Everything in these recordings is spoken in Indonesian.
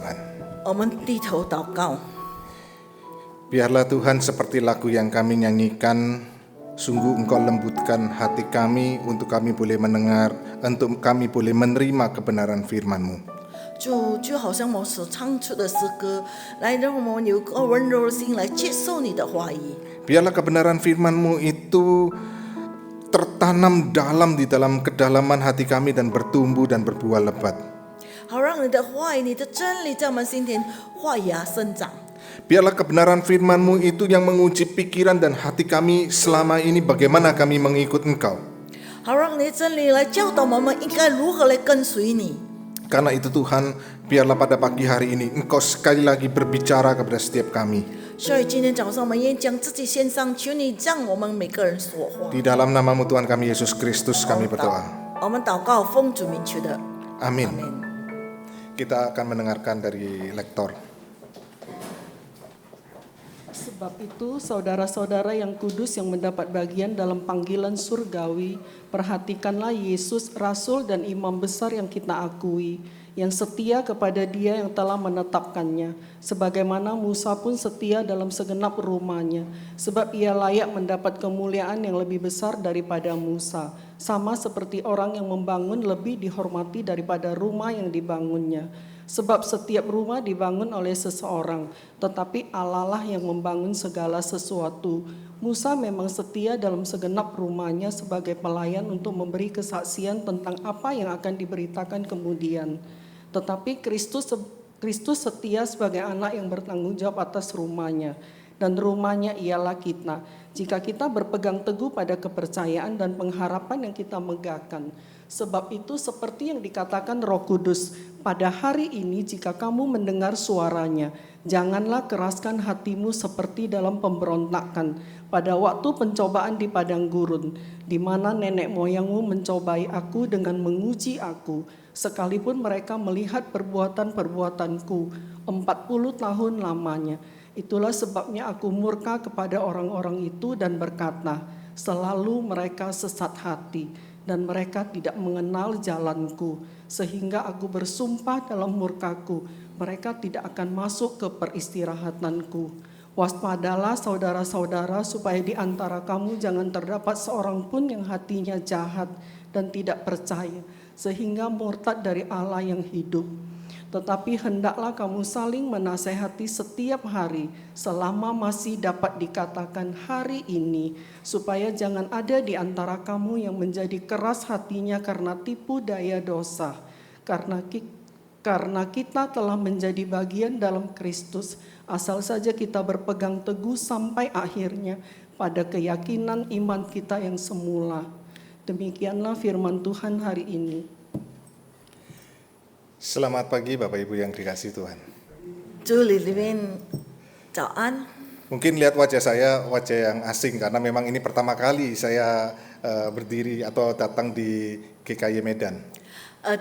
Tuhan. 我们低头祷告， Biarlah Tuhan seperti lagu yang kami nyanyikan, sungguh Engkau lembutkan hati kami untuk kami boleh mendengar, untuk kami boleh menerima kebenaran firman-Mu. 就好像我所唱出的诗歌，来让我们有个温柔的心来接受你的话语。 Biarlah kebenaran firman-Mu itu tertanam dalam di dalam kedalaman hati kami dan bertumbuh dan berbuah lebat. 好让你的话语、你的真理在我们心田发芽生长。 Biarlah kebenaran firman-Mu itu yang menguji pikiran dan hati kami selama ini bagaimana kami mengikut Engkau. 好让你的真理来教导我们应该如何来跟随你。 Karena itu Tuhan, biarlah pada pagi hari ini Engkau sekali lagi berbicara kepada setiap kami. 所以今天早上我们也将自己献上，求你让我们每个人说话。 Di dalam nama-Mu Tuhan kami Yesus Kristus kami berdoa. 我们祷告，奉主名求的， Amin. 阿门。 Kita akan mendengarkan dari lektor. Sebab itu, saudara-saudara yang kudus yang mendapat bagian dalam panggilan surgawi, perhatikanlah Yesus, Rasul dan Imam besar yang kita akui, yang setia kepada Dia yang telah menetapkannya, sebagaimana Musa pun setia dalam segenap rumahnya, sebab ia layak mendapat kemuliaan yang lebih besar daripada Musa, sama seperti orang yang membangun lebih dihormati daripada rumah yang dibangunnya. Sebab setiap rumah dibangun oleh seseorang, tetapi Allah lah yang membangun segala sesuatu. Musa memang setia dalam segenap rumahnya sebagai pelayan untuk memberi kesaksian tentang apa yang akan diberitakan kemudian. Tetapi Kristus setia sebagai anak yang bertanggung jawab atas rumahnya, dan rumahnya ialah kita. Jika kita berpegang teguh pada kepercayaan dan pengharapan yang kita megahkan. Sebab itu seperti yang dikatakan Roh Kudus, pada hari ini jika kamu mendengar suaranya, janganlah keraskan hatimu seperti dalam pemberontakan pada waktu pencobaan di padang gurun, di mana nenek moyangmu mencobai aku dengan menguji aku, sekalipun mereka melihat perbuatan-perbuatanku 40 tahun lamanya. Itulah sebabnya aku murka kepada orang-orang itu dan berkata, selalu mereka sesat hati. Dan mereka tidak mengenal jalanku, sehingga aku bersumpah dalam murkaku, mereka tidak akan masuk ke peristirahatanku. Waspadalah saudara-saudara, supaya di antara kamu jangan terdapat seorang pun yang hatinya jahat dan tidak percaya, sehingga murtad dari Allah yang hidup. Tetapi hendaklah kamu saling menasehati setiap hari, selama masih dapat dikatakan hari ini, supaya jangan ada di antara kamu yang menjadi keras hatinya karena tipu daya dosa. Karena kita telah menjadi bagian dalam Kristus, asal saja kita berpegang teguh sampai akhirnya pada keyakinan iman kita yang semula. Demikianlah firman Tuhan hari ini. Selamat pagi Bapak Ibu yang dikasihi Tuhan. 主里面早安。 Mungkin lihat wajah saya wajah yang asing karena memang ini pertama kali saya berdiri atau datang di GKY Medan.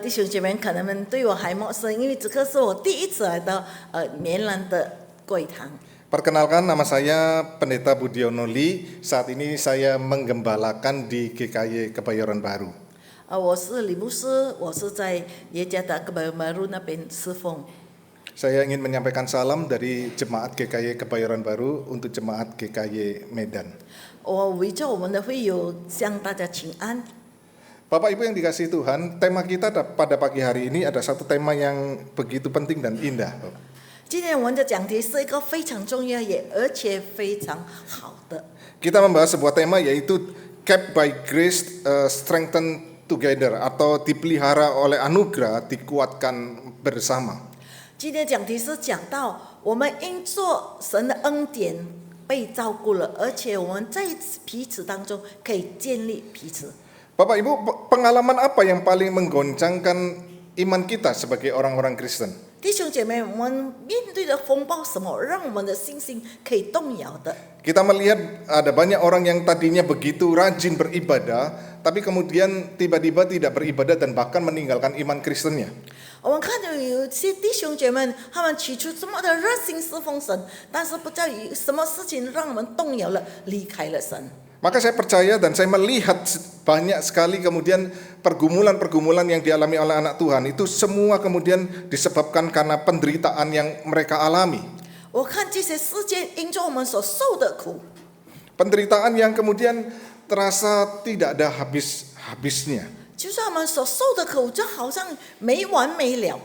弟兄姐妹可能们对我还陌生，因为这个是我第一次来到棉兰的贵堂。 Perkenalkan, nama saya Pendeta Budiono Lee. Saat ini saya menggembalakan di GKY Kebayoran Baru. 我是李牧师，我是在耶加达格巴马路那边侍奉。 Saya ingin menyampaikan salam dari Jemaat GKY Kebayoran Baru untuk Jemaat GKY Medan. 我围着我们的会友向大家请安。 Bapak Ibu yang dikasihi Tuhan, tema kita pada pagi hari ini ada satu tema yang begitu penting dan indah. 今天我们的讲题是一个非常重要而且非常好的。 Kita membahas sebuah tema yaitu Kept by Grace, Strengthened Together, atau dipelihara oleh anugerah, dikuatkan bersama. 今天讲题是讲到我们因做神的恩典被照顾了，而且我们在彼此当中可以建立彼此。 Bapak Ibu, pengalaman apa yang paling menggoncangkan iman kita sebagai orang-orang Kristen? 弟兄姐妹，我们面对的风暴什么，让我们的信心可以动摇的？ Kita melihat ada banyak orang yang tadinya begitu rajin beribadah, tapi kemudian tiba-tiba tidak beribadah dan bahkan meninggalkan iman Kristennya. 我们看到有些弟兄姐妹，他们起初这么的热心侍奉神，但是不知道有什么事情让我们动摇了，离开了神。 Maka saya percaya dan saya melihat banyak sekali kemudian pergumulan-pergumulan yang dialami oleh anak Tuhan itu semua kemudian disebabkan karena penderitaan yang mereka alami. 我看这些事件因着我们所受的苦， Penderitaan yang kemudian terasa tidak ada habis-habisnya. 就是他们所受的苦，就好像没完没了。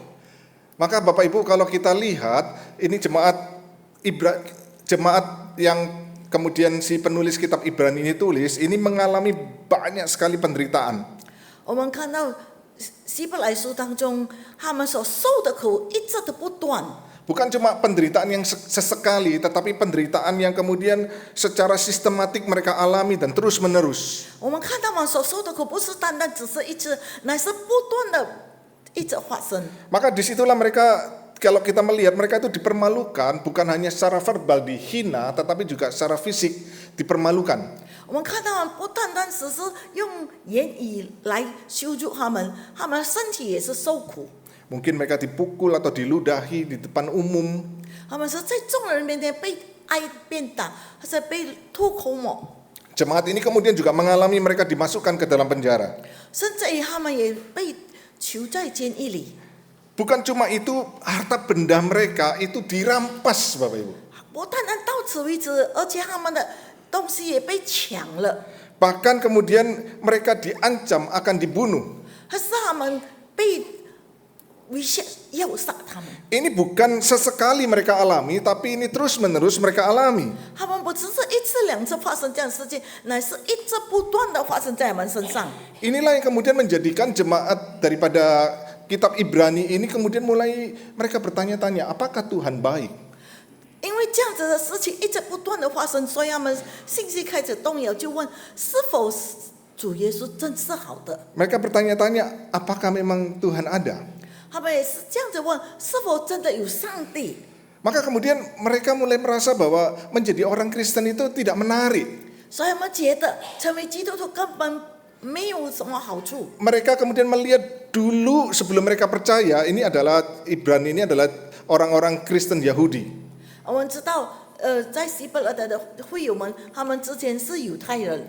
Maka Bapak Ibu kalau kita lihat ini jemaat yang kemudian si penulis kitab Ibrani ini tulis ini mengalami banyak sekali penderitaan. 我们看到希伯来书当中，他们所受的苦一直都不断。 Bukan cuma penderitaan yang sesekali, tetapi penderitaan yang kemudian secara sistematik mereka alami dan terus menerus. 我们看到他们所受的苦，不是单单只是一次，乃是不断的一直发生。 Maka disitulah mereka, kalau kita melihat mereka itu dipermalukan, bukan hanya secara verbal dihina, tetapi juga secara fisik dipermalukan. 我们看到他们不单单只是用言语来羞辱他们，他们身体也是受苦。 Mungkin mereka dipukul atau diludahi di depan umum. 他们是在众人面前被挨鞭打，或者被吐口沫， Jemaat ini kemudian juga mengalami mereka dimasukkan ke dalam penjara. 甚至于他们也被囚在监狱里。 Bukan cuma itu, harta benda mereka itu dirampas, Bapak Ibu. 不单单到此为止，而且他们的东西也被抢了， Bahkan kemudian mereka diancam akan dibunuh. 还是他们被威胁要杀他们。 Ini bukan sesekali mereka alami, tapi ini terus-menerus mereka alami. 他们不只是一次两次发生这样的事情，乃是一直不断的发生在我们身上。 Inilah yang kemudian menjadikan jemaat daripada kitab Ibrani ini kemudian mulai mereka bertanya-tanya, apakah Tuhan baik? 因为这样子的事情一直不断的发生，所以他们信心开始动摇，就问是否主耶稣真是好的。 Mereka bertanya-tanya, apakah memang Tuhan ada? 他们也是这样子问，是否真的有上帝？ Maka kemudian mereka mulai merasa bahwa menjadi orang Kristen itu tidak menarik. 所以他们觉得成为基督徒根本没有什么好处。 Mereka kemudian melihat dulu sebelum mereka percaya, ini adalah Ibrani ini adalah orang-orang Kristen Yahudi. 我们知道，在希伯来的会友们，他们之前是犹太人。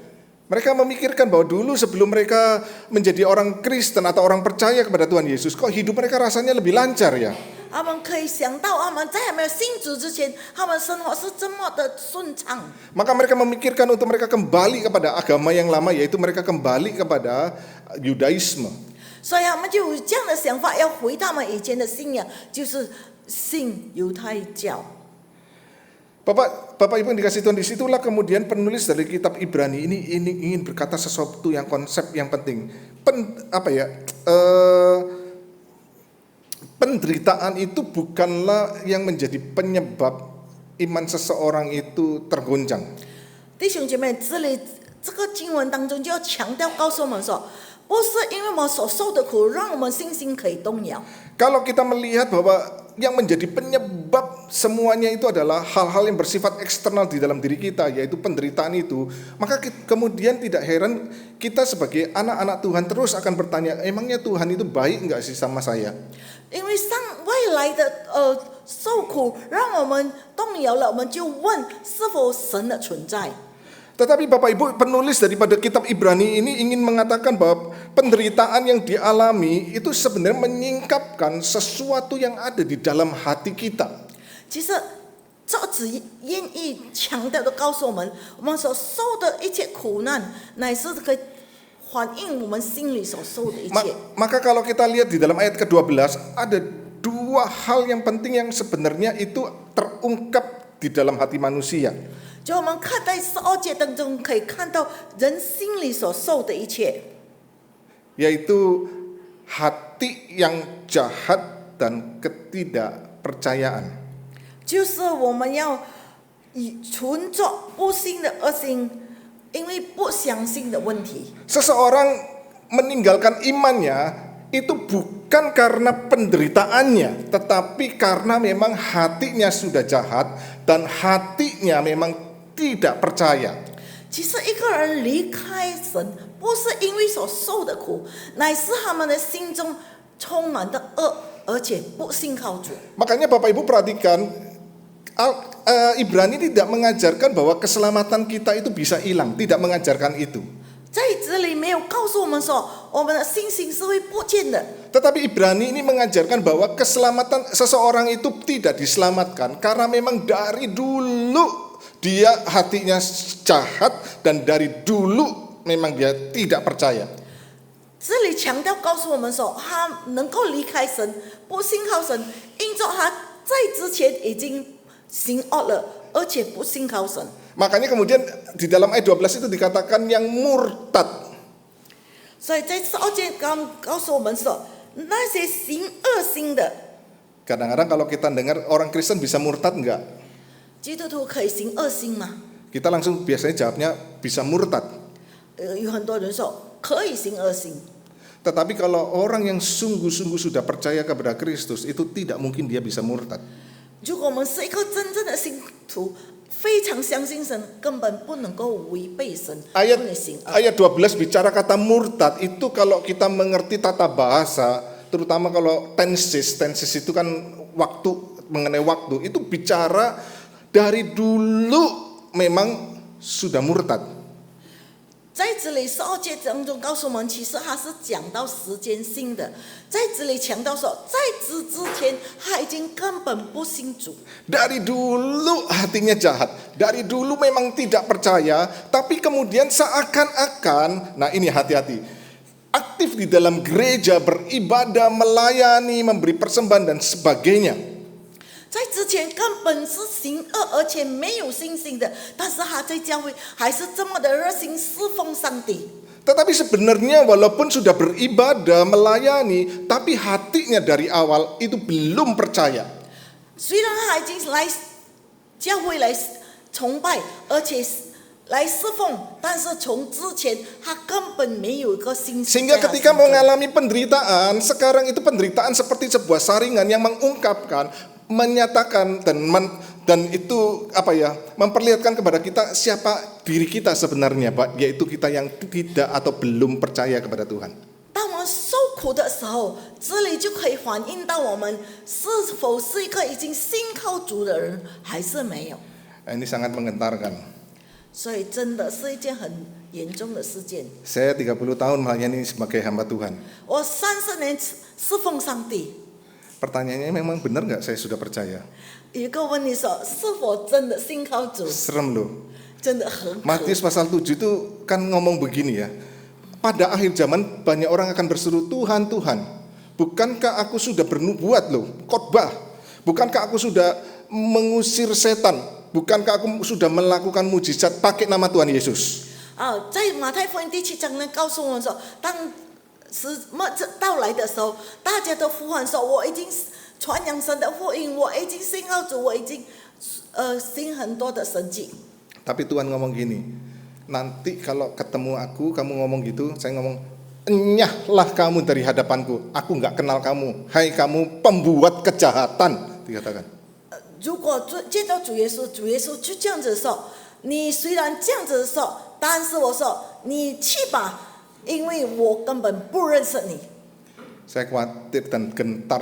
Mereka memikirkan bahwa dulu sebelum mereka menjadi orang Kristen atau orang percaya kepada Tuhan Yesus, kok hidup mereka rasanya lebih lancar ya? 他们可以想到，他们在还没有信主之前，他们生活是这么的顺畅。 Maka mereka memikirkan untuk mereka kembali kepada agama yang lama, yaitu mereka kembali kepada Yudaisme. 所以他们就有这样的想法，要回他们以前的信仰，就是信犹太教。 Bapak Ibu yang dikasih Tuhan, disitulah kemudian penulis dari kitab Ibrani ini ingin berkata sesuatu yang konsep yang penting. Penderitaan itu bukanlah yang menjadi penyebab iman seseorang itu tergoncang. 弟兄姐妹，这个经文当中就要强调告诉我们说，不是因为我们所受的苦，让我们信心可以动摇。 Kalau kita melihat bahwa yang menjadi penyebab semuanya itu adalah hal-hal yang bersifat eksternal di dalam diri kita, yaitu penderitaan itu, maka kemudian tidak heran kita sebagai anak-anak Tuhan terus akan bertanya, emangnya Tuhan itu baik enggak sih sama saya? 因为未来的受苦让我们动摇了，我们就问是否神的存在。 Tetapi Bapak Ibu, penulis daripada kitab Ibrani ini ingin mengatakan bahwa penderitaan yang dialami itu sebenarnya menyingkapkan sesuatu yang ada di dalam hati kita. 其实作者愿意强调的告诉我们，我们所受的一切苦难，乃是可以反映我们心里所受的一切。 Maka kalau kita lihat di dalam ayat ke-12, ada dua hal yang penting yang sebenarnya itu terungkap di dalam hati manusia. 就我们看在12节当中，可以看到人心里所受的一切， Yaitu hati yang jahat dan ketidakpercayaan. 就是我们要存着不信的恶心，因为不相信的问题。 Seseorang meninggalkan imannya itu bukan karena penderitaannya, tetapi karena memang hatinya sudah jahat dan hatinya memang tidak percaya. 其实一个人离开神，不是因为所受的苦，乃是他们的心中充满的恶，而且不信靠主。 Makanya Bapak Ibu perhatikan, Ibrani tidak mengajarkan bahwa keselamatan kita itu bisa hilang, tidak mengajarkan itu. 在这里没有告诉我们说我们的信心是会不见的。 Tetapi Ibrani ini mengajarkan bahwa keselamatan seseorang itu tidak diselamatkan karena memang dari dulu dia hatinya jahat dan dari dulu memang dia tidak percaya. 这里强调告诉我们说，他能够离开神，不信靠神，因着他在之前已经行恶了，而且不信靠神。 Makanya kemudian di dalam ayat 12 itu dikatakan yang murtad. 所以在12节告诉我们说，那些行恶心的 Kadang-kadang kalau kita dengar orang Kristen bisa murtad enggak? 基督徒可以行恶心吗？ Kita langsung biasanya jawabnya bisa murtad. 有很多人说可以行恶心， Tetapi kalau orang yang sungguh-sungguh sudah percaya kepada Kristus itu tidak mungkin dia bisa murtad. 如果我们是一个真正的信徒，非常相信神，根本不能够违背神，不 Ayat 能行恶。 ayat 12 bicara kata murtad itu kalau kita mengerti tata bahasa, terutama kalau tenses itu kan waktu, mengenai waktu, itu bicara dari dulu memang sudah murtad. 在这里12节当中告诉我们，其实他是讲到时间性的，在这里强调说，在之前他已经根本不信主。 Dari dulu hatinya jahat, dari dulu memang tidak percaya, tapi kemudian seakan-akan, nah ini hati-hati, aktif di dalam gereja, beribadah, melayani, memberi persembahan dan sebagainya. 在之前根本是行恶，而且没有信心的，但是他在教会还是这么的热心侍奉上帝。 Tetapi sebenarnya walaupun sudah beribadah, melayani, tapi hatinya dari awal itu belum percaya. 虽然他已经来教会来崇拜，而且来侍奉，但是从之前他根本没有一个信心。 Sehingga ketika mengalami penderitaan, sekarang itu penderitaan seperti sebuah saringan yang mengungkapkan, menyatakan dan itu memperlihatkan kepada kita siapa diri kita sebenarnya, Pak, yaitu kita yang tidak atau belum percaya kepada Tuhan. 当我们受苦的时候，这里就可以反映到我们是否是一个已经信靠主的人，还是没有。 Ini sangat menggentarkan. 所以真的是一件很严重的事件。 Saya 30 tahun melayani sebagai hamba Tuhan. 我30年侍奉上帝， Pertanyaannya memang benar nggak saya sudah percaya? 有一个问题说，是否真的信靠主？ Serem loh. 真的很可 Matius pasal 7 itu kan ngomong begini ya. Pada akhir zaman banyak orang akan berseru, Tuhan, Tuhan, bukankah aku sudah bernubuat loh, khotbah? Bukankah aku sudah mengusir setan? Bukankah aku sudah melakukan mujizat pakai nama Tuhan Yesus? 在马太福音第7章呢，告诉我们说，当时末到来的时候，大家都呼喊说：“我已经传扬神的福音，我已经信靠主，我已经行很多的神迹。” Tapi Tuhan ngomong gini, nanti kalau ketemu aku, kamu ngomong gitu, saya ngomong, enyahlah kamu dari hadapanku, aku nggak kenal kamu, hai kamu pembuat kejahatan, dikatakan. 如果见到主耶稣，主耶稣就这样子说：“你虽然这样子说，但是我说你去吧，因为我根本不认识你。” Saya khawatir dan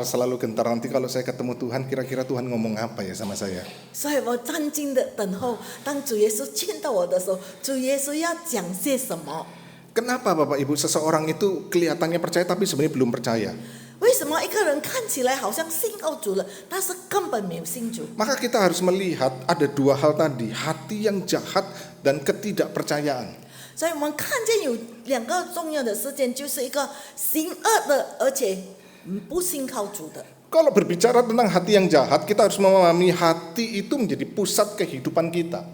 selalu gentar nanti kalau saya ketemu Tuhan, kira-kira Tuhan ngomong apa ya sama saya. 所以我战兢的等候，当主耶稣见到我的时候，主耶稣要讲些什么？ Kenapa Bapak Ibu seseorang itu kelihatannya percaya tapi sebenarnya belum percaya? 为什么一个人看起来好像信靠主了，但是根本没有信主？ Maka kita harus melihat ada dua hal tadi, hati yang jahat dan ketidakpercayaan. 所以我们看见有两个重要的事件，就是一个行恶的，而且不信靠主的。 Kalau berbicara tentang hati yang jahat, kita harus memahami hati itu menjadi pusat kehidupan kita.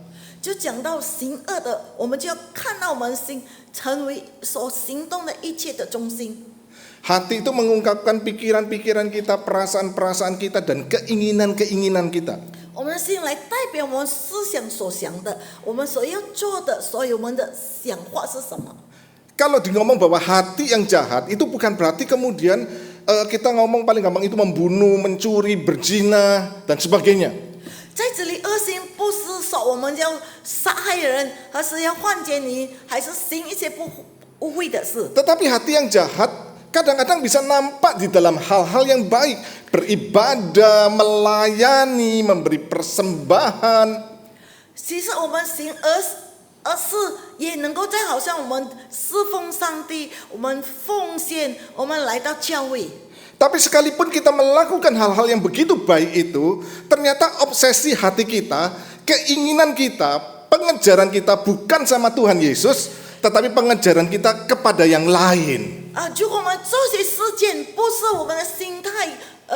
就讲到行恶的，我们就要看到我们心成为所行动的一切的中心。 Hati itu mengungkapkan pikiran-pikiran kita, perasaan-perasaan kita, dan keinginan-keinginan kita. 我们的心来代表我们思想所想的，我们所要做的，所有我们的想法是什么？ Kalau di ngomong bahwa hati yang jahat, itu bukan berarti kemudian kita ngomong paling gampang itu membunuh, mencuri, berzina, dan sebagainya. 在这里，恶心不是说我们要杀害人，而是要换奸淫，还是行一些不污秽的事。 Tetapi hati yang jahat kadang-kadang bisa nampak di dalam hal-hal yang baik. Beribadah, melayani, memberi persembahan. 其实我们行而是也能够在好像我们侍奉上帝，我们奉献，我们来到教会。 Tapi sekalipun kita melakukan hal-hal yang begitu baik itu, ternyata obsesi hati kita, keinginan kita, pengejaran kita bukan sama Tuhan Yesus, tetapi pengejaran kita kepada yang lain. 如果我们这些事件不是我们的心态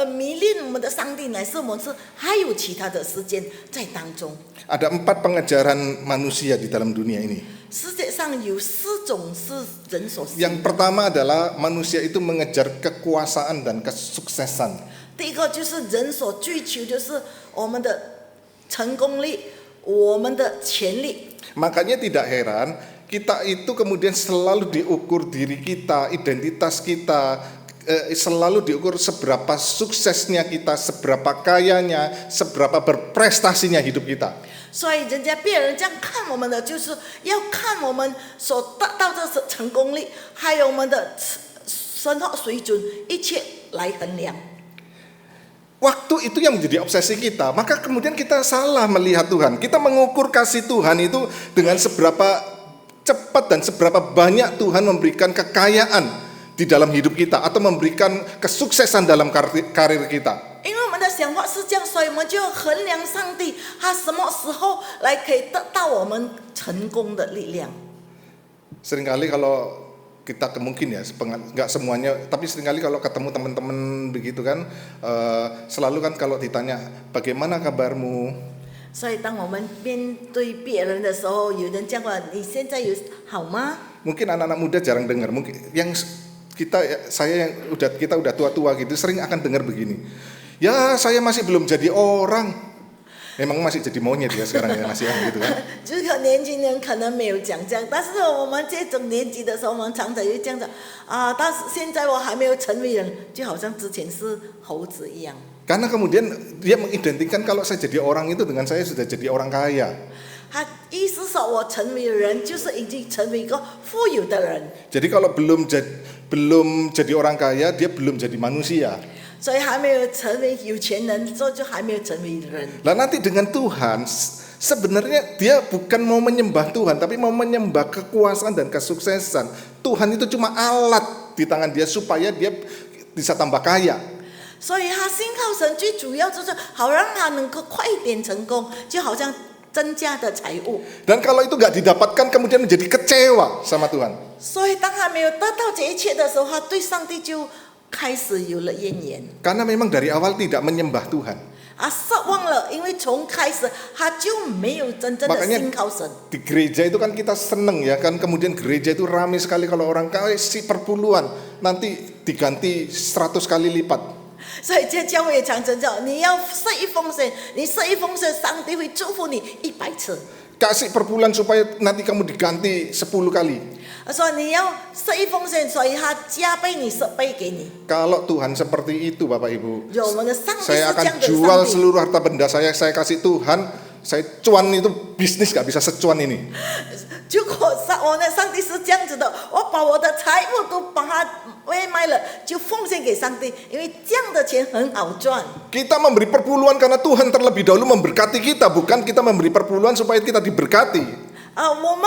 迷恋我们的上帝，乃是我们是还有其他的事件在当中。 Ada 4 pengejaran manusia di dalam dunia ini. 世界上有4种是人所喜 Yang pertama adalah manusia itu mengejar kekuasaan dan kesuksesan. 第一个就是人所追求，就是我们的成功力，我们的潜力。 Makanya tidak heran kita itu kemudian selalu diukur diri kita, identitas kita, selalu diukur seberapa suksesnya kita, seberapa kayanya, seberapa berprestasinya hidup kita. 所以人家别人这样看我们的，就是要看我们所达到的成功力，还有我们的生活水准，一切来衡量。 Waktu itu yang menjadi obsesi kita, maka kemudian kita salah melihat Tuhan. Kita mengukur kasih Tuhan itu dengan seberapa cepat dan seberapa banyak Tuhan memberikan kekayaan di dalam hidup kita atau memberikan kesuksesan dalam karir kita. 因为我们的想法是这样，所以我们就衡量上帝他什么时候来可以得到我们成功的力量。 Seringkali kalau kita mungkin ya, nggak semuanya, tapi seringkali kalau ketemu teman-teman begitu kan, selalu kan kalau ditanya bagaimana kabarmu, 所以当我们面对别人的时候，有人讲过你现在有好吗？ mungkin anak-anak muda jarang dengar, mungkin yang saya yang kita udah tua-tua gitu sering akan dengar begini, ya saya masih belum jadi orang, memang masih jadi monyet ya sekarang ya masih gitu kan. 这个年轻人可能没有讲这样，但是我们这种年纪的时候，我们常常会这样子但是现在我还没有成为人，就好像之前是猴子一样。 Karena kemudian dia mengidentikan kalau saya jadi orang itu dengan saya sudah jadi orang kaya. 他意思说我成为人，就是已经成为一个富有的人。 Jadi kalau belum jadi orang kaya, dia belum jadi manusia. 所以还没有成为有钱人，所以就还没有成为人。 Lah nanti dengan Tuhan, sebenarnya dia bukan mau menyembah Tuhan, tapi mau menyembah kekuasaan dan kesuksesan. Tuhan itu cuma alat di tangan dia supaya dia bisa tambah kaya. 所以他信靠神最主要就是好让他能够快一点成功，就好像增加的财物。 Dan kalau itu nggak didapatkan, kemudian menjadi kecewa sama Tuhan. 所以当他没有得到这一切的时候，他对上帝就开始有了怨言。 Karena memang dari awal tidak menyembah Tuhan. 失望了，因为从开始他就没有真正的 Makanya 信靠神。 di gereja itu kan kita seneng ya kan, kemudian gereja itu ramai sekali kalau orang kasih perpuluhan, nanti diganti 100 kali lipat. 所以这教会也常常讲，你要设一奉献，你设一奉献，上帝会祝福你100次。 Kasih perpuluhan supaya nanti kamu diganti 10 kali. 他说你要设一奉献，所以他加倍你10倍给你。 Kalau Tuhan seperti itu Bapak Ibu, 有我们的上帝是 saya 这 akan 样的 jual 上帝。 seluruh harta benda saya kasih Tuhan, saya cuan itu bisnis gak bisa secuan ini. 如果我的上帝是这样子的，我把我的财物都把它卖了，就奉献给上帝，因为这样的钱很好赚。 Kita memberi perpuluhan karena Tuhan terlebih dahulu memberkati kita, bukan kita memberi perpuluhan supaya kita diberkati. 我们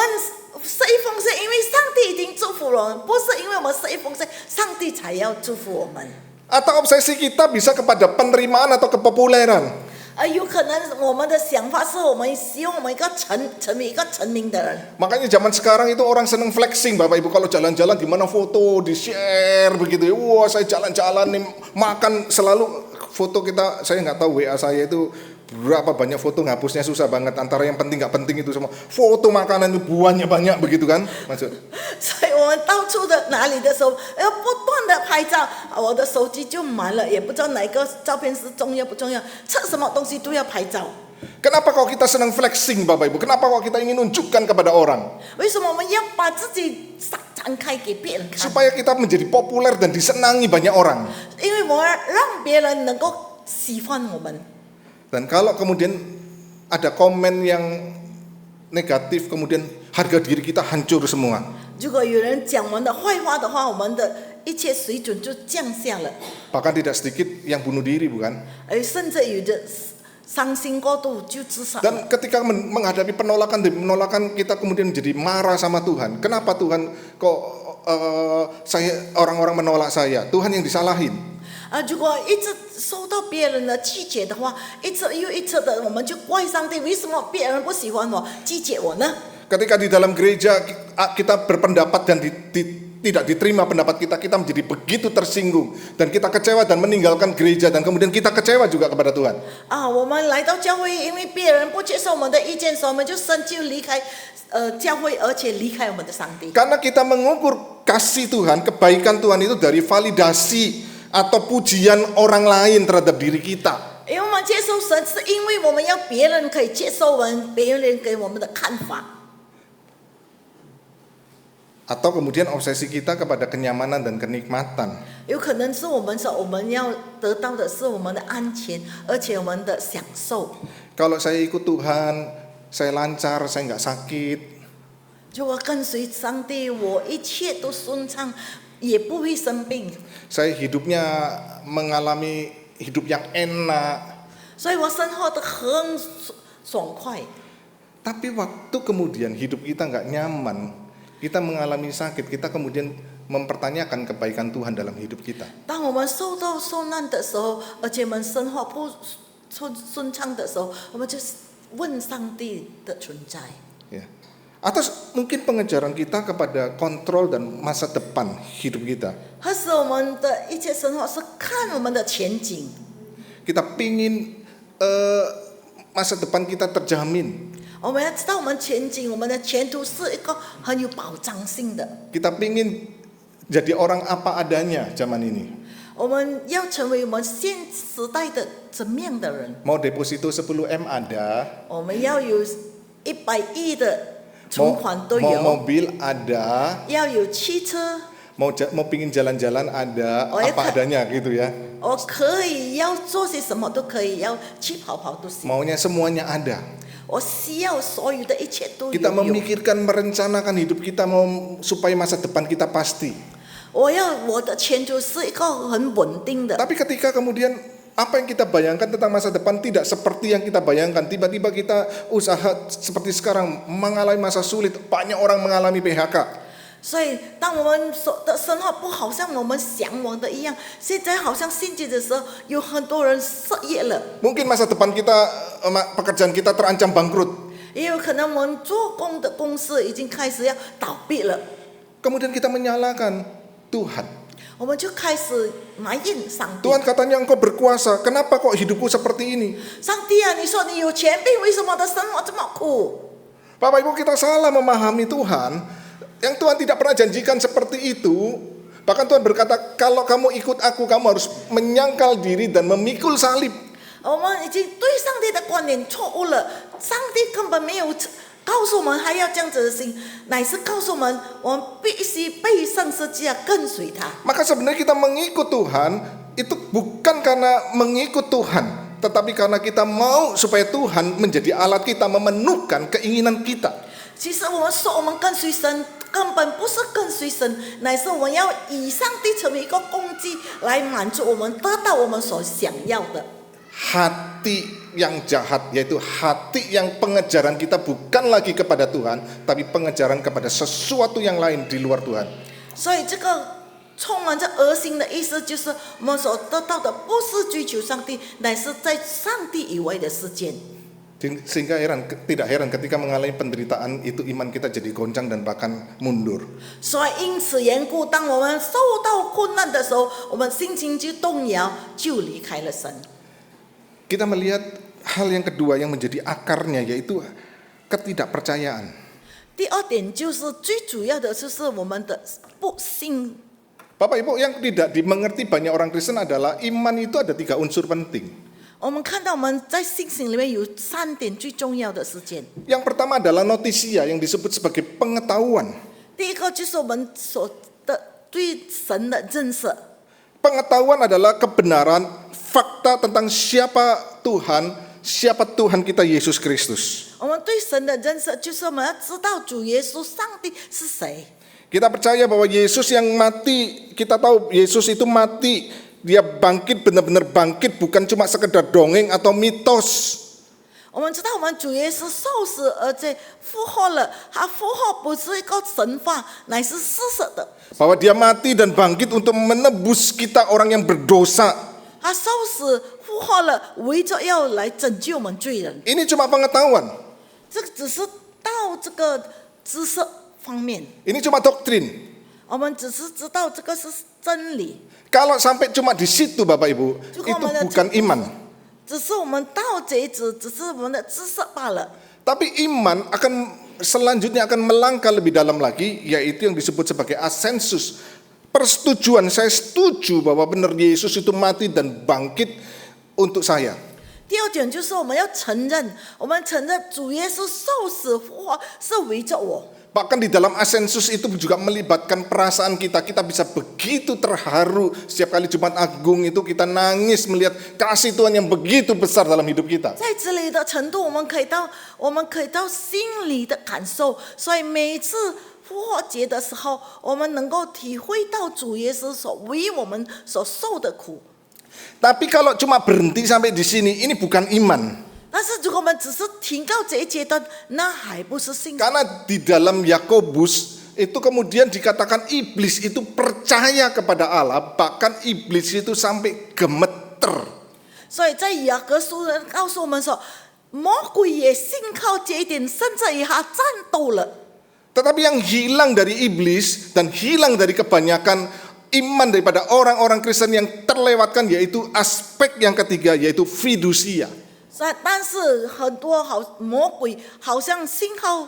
设一奉献，因为上帝已经祝福了我们，不是因为我们设一奉献，上帝才要祝福我们。 Atau obsesi kita bisa kepada penerimaan atau kepopuleran. 有可能我们的想法是我们希望我们成为一个成名的人。 Makanya zaman sekarang itu orang seneng flexing Bapak Ibu, kalau jalan-jalan di mana foto di share begitu ya. Wah, saya jalan-jalan nih, makan selalu foto kita, saya nggak tahu WA saya itu berapa banyak foto, ngapusnya susah banget, antara yang penting nggak penting itu semua. Foto makanan itu banyak begitu kan maksud. 所以我们到处的哪里的时候，要不断的拍照，我的手机就满了，也不知道哪个照片是重要不重要，吃什么东西都要拍照。 Kenapa kok kita senang flexing Bapak Ibu? Kenapa kok kita ingin nunjukkan kepada orang? 为什么我们要把自己展开给别人看？ Supaya kita menjadi populer dan disenangi banyak orang. 因为我们让别人能够喜欢我们。 Dan kalau kemudian ada komen yang negatif, kemudian harga diri kita hancur semua. 如果有人讲我们的坏话的话，我们的一切水准就降下了。 Bahkan tidak sedikit yang bunuh diri bukan? 甚至有的伤心过度就自杀了。 Dan ketika menghadapi penolakan demi penolakan, kita kemudian jadi marah sama Tuhan. Kenapa Tuhan kok orang-orang menolak saya? Tuhan yang disalahin. 如果一直受到别人的拒绝的话，一直又一直的，我们就怪上帝，为什么别人不喜欢我，拒绝我呢？ Ketika di dalam gereja kita berpendapat dan tidak diterima pendapat kita, kita menjadi begitu tersinggung dan kita kecewa dan meninggalkan gereja dan kemudian kita kecewa juga kepada Tuhan. 我们来到教会，因为别人不接受我们的意见，所以我们就生气离开教会，而且离开我们的上帝。 Karena kita mengukur kasih Tuhan, kebaikan Tuhan itu dari validasi atau pujian orang lain terhadap diri kita. 因为我们接受神，是因为我们要别人可以接受我们，别人给我们的看法。 Atau kemudian obsesi kita kepada kenyamanan dan kenikmatan. 有可能是我们说我们要得到的是我们的安全，而且我们的享受。 Kalau saya ikut Tuhan, saya lancar, saya nggak sakit. 如果跟随上帝，我一切都顺畅，也不会生病， Saya hidupnya mengalami hidup yang enak. 所以我生活得很爽快。 Tapi waktu kemudian hidup kita nggak nyaman, kita mengalami sakit, kita kemudian mempertanyakan kebaikan Tuhan dalam hidup kita. 当我们受到受难的时候，而且我们生活不顺畅的时候，我们就问上帝的存在。 Ya. Atau mungkin pengejaran kita kepada kontrol dan masa depan hidup kita. 或是我们的一切生活是看我们的前景， Kita pingin masa depan kita terjamin. 我们要知道我们前景，我们的前途是一个很有保障性的。 Kita pingin jadi orang apa adanya zaman ini. 我们要成为我们现时代的怎么样的人？ Mau deposito 10M ada, 我们要有100亿的存款都 mau 有， mobil ada, 要有汽车， mau pingin jalan-jalan ada, Oh, ya, apa Kak. adanya gitu ya. 我可以要做些什么都可以，要去跑跑都行。 Maunya semuanya ada. 我需要所有的一切都 Kita 有。 memikirkan, merencanakan hidup kita mau supaya masa depan kita pasti. 我要我的前途是一个很稳定的。 Tapi ketika kemudian apa yang kita bayangkan tentang masa depan tidak seperti yang kita bayangkan, tiba-tiba kita usaha seperti sekarang mengalami masa sulit, banyak orang mengalami PHK. 所以，当我们的生活不好像我们向往的一样，现在好像现在的时候，有很多人失业了， Mungkin masa depan kita, pekerjaan kita terancam bangkrut. 也有可能我们做工的公司已经开始要倒闭了， Kemudian kita menyalahkan Tuhan. 我们就开始埋怨上帝。 Tuhan katanya engkau berkuasa, kenapa kok hidupku seperti ini? 上帝啊，你说你有权柄，为什么我的生活这么苦？ Bapak Ibu, kita salah memahami Tuhan. Yang Tuhan tidak pernah janjikan seperti itu. Bahkan Tuhan berkata, kalau kamu ikut aku, kamu harus menyangkal diri dan memikul salib. 我们已经对上帝的观念错误了，上帝根本没有告诉我们还要这样子的心，乃是告诉我们，我们必须背上十字架跟随他。 Maka sebenarnya kita mengikut Tuhan, itu bukan karena mengikut Tuhan, tetapi karena kita mau supaya Tuhan menjadi alat kita memenuhkan keinginan kita. 其实我们说我们跟随神，根本不是跟随神，乃是我们要以上帝成为一个工具，来满足我们得到我们所想要的。 Hati yang jahat, yaitu hati yang pengejaran kita bukan lagi kepada Tuhan, tapi pengejaran kepada sesuatu yang lain di luar Tuhan. 所以这个充满着恶心的意思，就是我们所得到的不是追求上帝，乃是在上帝以外的事件。 Sehingga tidak heran ketika mengalami penderitaan itu iman kita jadi goncang dan bahkan mundur. 所以因此缘故，当我们受到困难的时候，我们心情就动摇，就离开了神。 Kita melihat hal yang kedua yang menjadi akarnya, yaitu ketidakpercayaan. 第二点就是最主要的，就是我们的不信。 Bapak Ibu, yang tidak dimengerti banyak orang Kristen adalah iman itu ada 3 unsur penting. 我们看到我们在信心里面有3点最重要的事件。 Yang pertama adalah notisia yang disebut sebagai pengetahuan. 第一个就是我们所的对神的认识。 Pengetahuan adalah kebenaran fakta tentang siapa Tuhan kita Yesus Kristus. 我们对神的认识就是我们要知道主耶稣上帝是谁。 Kita percaya bahwa Yesus yang mati, kita tahu Yesus itu mati dia bangkit benar-benar bangkit, bukan cuma sekedar dongeng atau mitos. 我们知道我们主耶稣受死而且复活了，他复活不是一个神话，乃是事实的。 Bahwa dia mati dan bangkit untuk menebus kita orang yang berdosa. 他受死复活了，为着要来拯救我们罪人。 Ini cuma pengetahuan. 这个只是到这个知识方面， Ini cuma doktrin. 我们只是知道这个是真理， Kalau sampai cuma di situ Bapak Ibu, Juga itu mana bukan cukup. iman. 只是我们到这只是我们的知识罢了。 Tapi iman akan selanjutnya akan melangkah lebih dalam lagi, yaitu yang disebut sebagai asensus. Persetujuan, saya setuju bahwa benar Yesus itu mati dan bangkit untuk saya. 第二点就是我们要承认，我们承认主耶稣受死复活是围着我。 Bahkan di dalam asensus itu juga melibatkan perasaan kita. Kita bisa begitu terharu setiap kali Jumat Agung itu kita nangis melihat kasih Tuhan yang begitu besar dalam hidup kita. 在这里的程度，我们可以到心里的感受，所以每一次复活节的时候，我们能够体会到主耶稣所为我们所受的苦。 Tapi kalau cuma berhenti sampai di sini, ini bukan iman. 但是如果我们只是停到这一阶段，那还不是信心。 Karena di dalam Yakobus itu kemudian dikatakan iblis itu percaya kepada Allah, bahkan iblis itu sampai gemeter. 所以在雅各书人告诉我们说，魔鬼也信靠这一点，甚至于他战斗了。 Tetapi yang hilang dari iblis dan hilang dari kebanyakan iman daripada orang-orang Kristen yang terlewatkan yaitu aspek yang ketiga, yaitu fidusia. 但是很多魔鬼好像信靠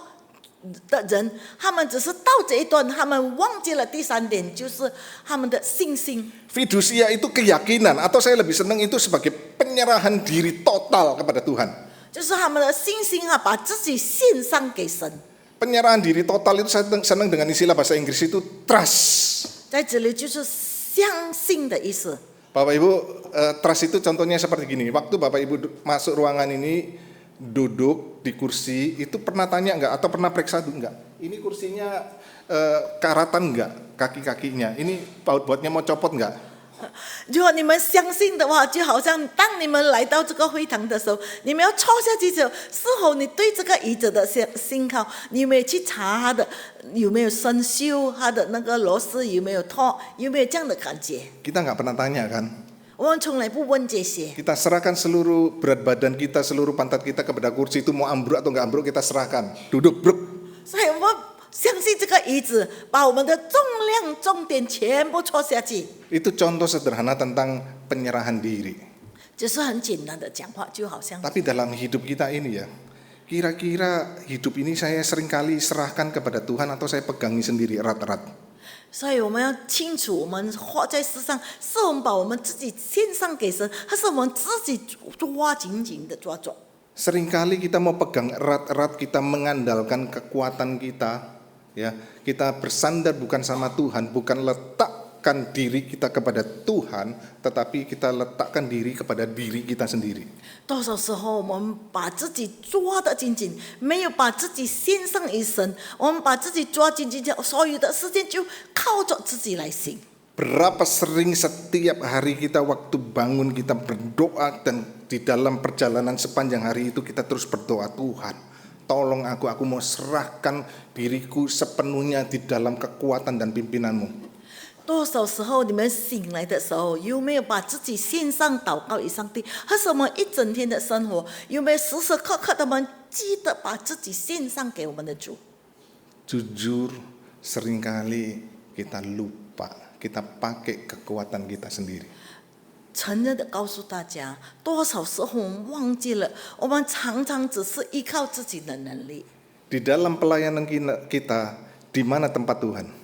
的人，他们只是到这一段，他们忘记了第三点，就是他们的信心。 Fidusia itu keyakinan, atau saya lebih senang itu sebagai penyerahan diri total kepada Tuhan. 就是他们的信心啊，把自己献上给神。 Penyerahan diri total itu saya senang dengan istilah bahasa Inggris itu trust. 在这里就是相信的意思。 Bapak Ibu, trust itu contohnya seperti gini. Waktu Bapak Ibu masuk ruangan ini, duduk di kursi, itu pernah tanya enggak atau pernah periksa dulu enggak? Ini kursinya karatan enggak kaki-kakinya? Ini baut-bautnya mau copot enggak? 如果你们相信的话，就好像当你们来到这个会堂的时候，你们要坐下去的时候，是否你对这个椅子的信靠，你有没有去查它的有没有生锈，它的那个螺丝有没有脱，有没有这样的感觉？ Kita enggak pernah tanya kan? 我们从来不问这些， Kita serahkan seluruh berat badan kita, seluruh pantat kita kepada kursi itu, mau ambruk atau enggak ambruk kita serahkan. Duduk, bruk. 所以我们相信这个椅子，把我们的重量、重点全部坐下去， Itu contoh sederhana tentang penyerahan diri. 就是很简单的讲话，就好像。 Tapi dalam hidup kita ini ya, kira-kira hidup ini saya seringkali serahkan kepada Tuhan atau saya pegangi sendiri erat-erat. 所以我们要清楚，我们活在世上，是我们把我们自己献上给神，还是我们自己抓紧紧的抓住？ Seringkali kita mau pegang erat-erat, kita mengandalkan kekuatan kita, ya. Kita bersandar bukan sama Tuhan, bukan letakkan diri kita kepada Tuhan, tetapi kita letakkan diri kepada diri kita sendiri. 多少时候我们把自己抓得紧紧，没有把自己献上于神，我们把自己抓紧紧，所有的事情就靠着自己来行。 Berapa sering setiap hari kita waktu bangun kita berdoa, dan di dalam perjalanan sepanjang hari itu kita terus berdoa, Tuhan tolong aku mau serahkan diriku sepenuhnya di dalam kekuatan dan pimpinanmu. 多少时候你们醒来的时候，有没有把自己献上祷告与上帝？还是我们一整天的生活，有没有时时刻刻的我们记得把自己献上给我们的主？ Jujur, seringkali kita lupa, kita pakai kekuatan kita sendiri. 承认的告诉大家，多少时候我们忘记了，我们常常只是依靠自己的能力。 Di dalam pelayanan kita, di mana tempat Tuhan?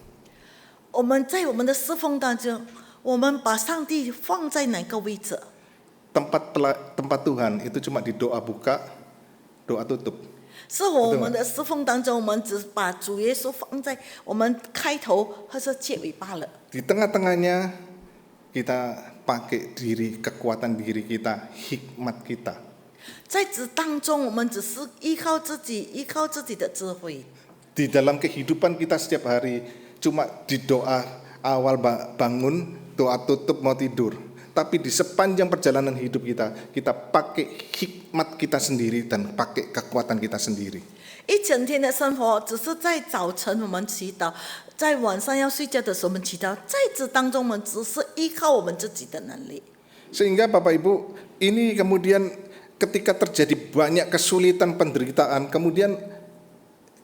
我们在我们的侍奉当中，我们把上帝放在哪个位置？ Tempat Tuhan itu cuma di doa buka, doa tutup. 是否我们的侍奉当中，我们只把主耶稣放在我们开头或是结尾罢了？ Di tengah-tengahnya kita pakai kekuatan diri kita, hikmat kita. 在这当中，我们只是依靠自己，依靠自己的智慧。 Di dalam kehidupan kita setiap hari cuma di doa awal bangun, doa tutup mau tidur. tapi di sepanjang perjalanan hidup kita pakai hikmat kita sendiri dan pakai kekuatan kita sendiri. 一整天的生活，只是在早晨我们祈祷，在晚上要睡觉的时候我们祈祷，在这当中我们只是依靠我们自己的能力。 Sehingga Bapak Ibu, ini kemudian ketika terjadi banyak kesulitan, penderitaan, kemudian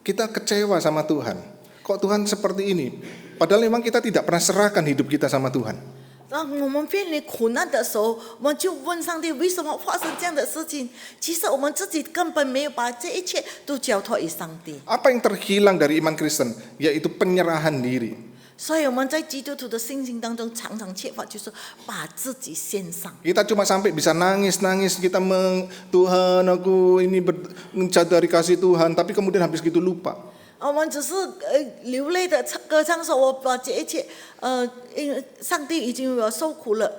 kita kecewa sama Tuhan. Kok Tuhan seperti ini? Padahal memang kita tidak pernah serahkan hidup kita sama Tuhan. 当我们面临苦难的时候，我们就问上帝为什么发生这样的事情。其实我们自己根本没有把这一切都交托于上帝。 Apa yang terhilang dari iman Kristen? Yaitu penyerahan diri. 所以我们在基督徒的信心当中，常常缺乏就是把自己献上。 Kita cuma sampai bisa nangis-nangis, kita Tuhan aku ini menjauh dari kasih Tuhan, tapi kemudian habis gitu lupa. 我们只是流泪的歌唱说，我把这一切，因为上帝已经为我受苦了。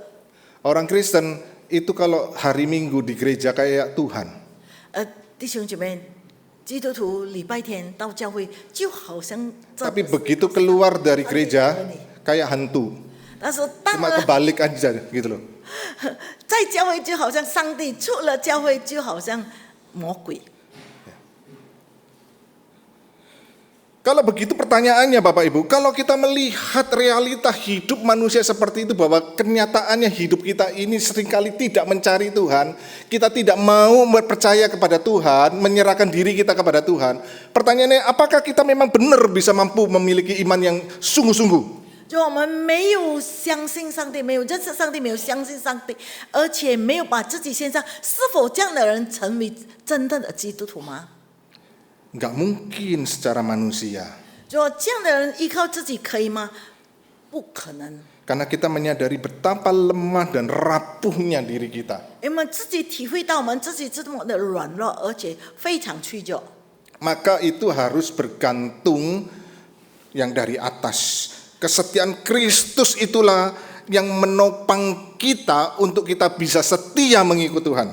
Orang Kristen itu kalau hari Minggu di gereja kayak Tuhan. 弟兄姐妹，基督徒礼拜天到教会就好像这， Tapi begitu keluar dari gereja kayak hantu. 但是当 Cuma 了 kebalik aja gitu loh. 在教会就好像上帝，出了教会就好像魔鬼。 Kalau begitu pertanyaannya Bapak Ibu, kalau kita melihat realita hidup manusia seperti itu, bahwa kenyataannya hidup kita ini seringkali tidak mencari Tuhan, kita tidak mau percaya kepada Tuhan, menyerahkan diri kita kepada Tuhan. Pertanyaannya, apakah kita memang benar bisa mampu memiliki iman yang sungguh-sungguh? 就我们没有相信上帝，没有认识上帝，没有相信上帝，而且没有把自己献上，是否这样的人成为真正的基督徒吗？ Nggak mungkin secara manusia. 就这样的人依靠自己可以吗？不可能， Karena kita menyadari betapa lemah dan rapuhnya diri kita. 因为我们自己体会到我们自己这么的软弱，而且非常脆弱。 Maka itu harus bergantung yang dari atas. Kesetiaan Kristus itulah yang menopang kita untuk kita bisa setia mengikut Tuhan.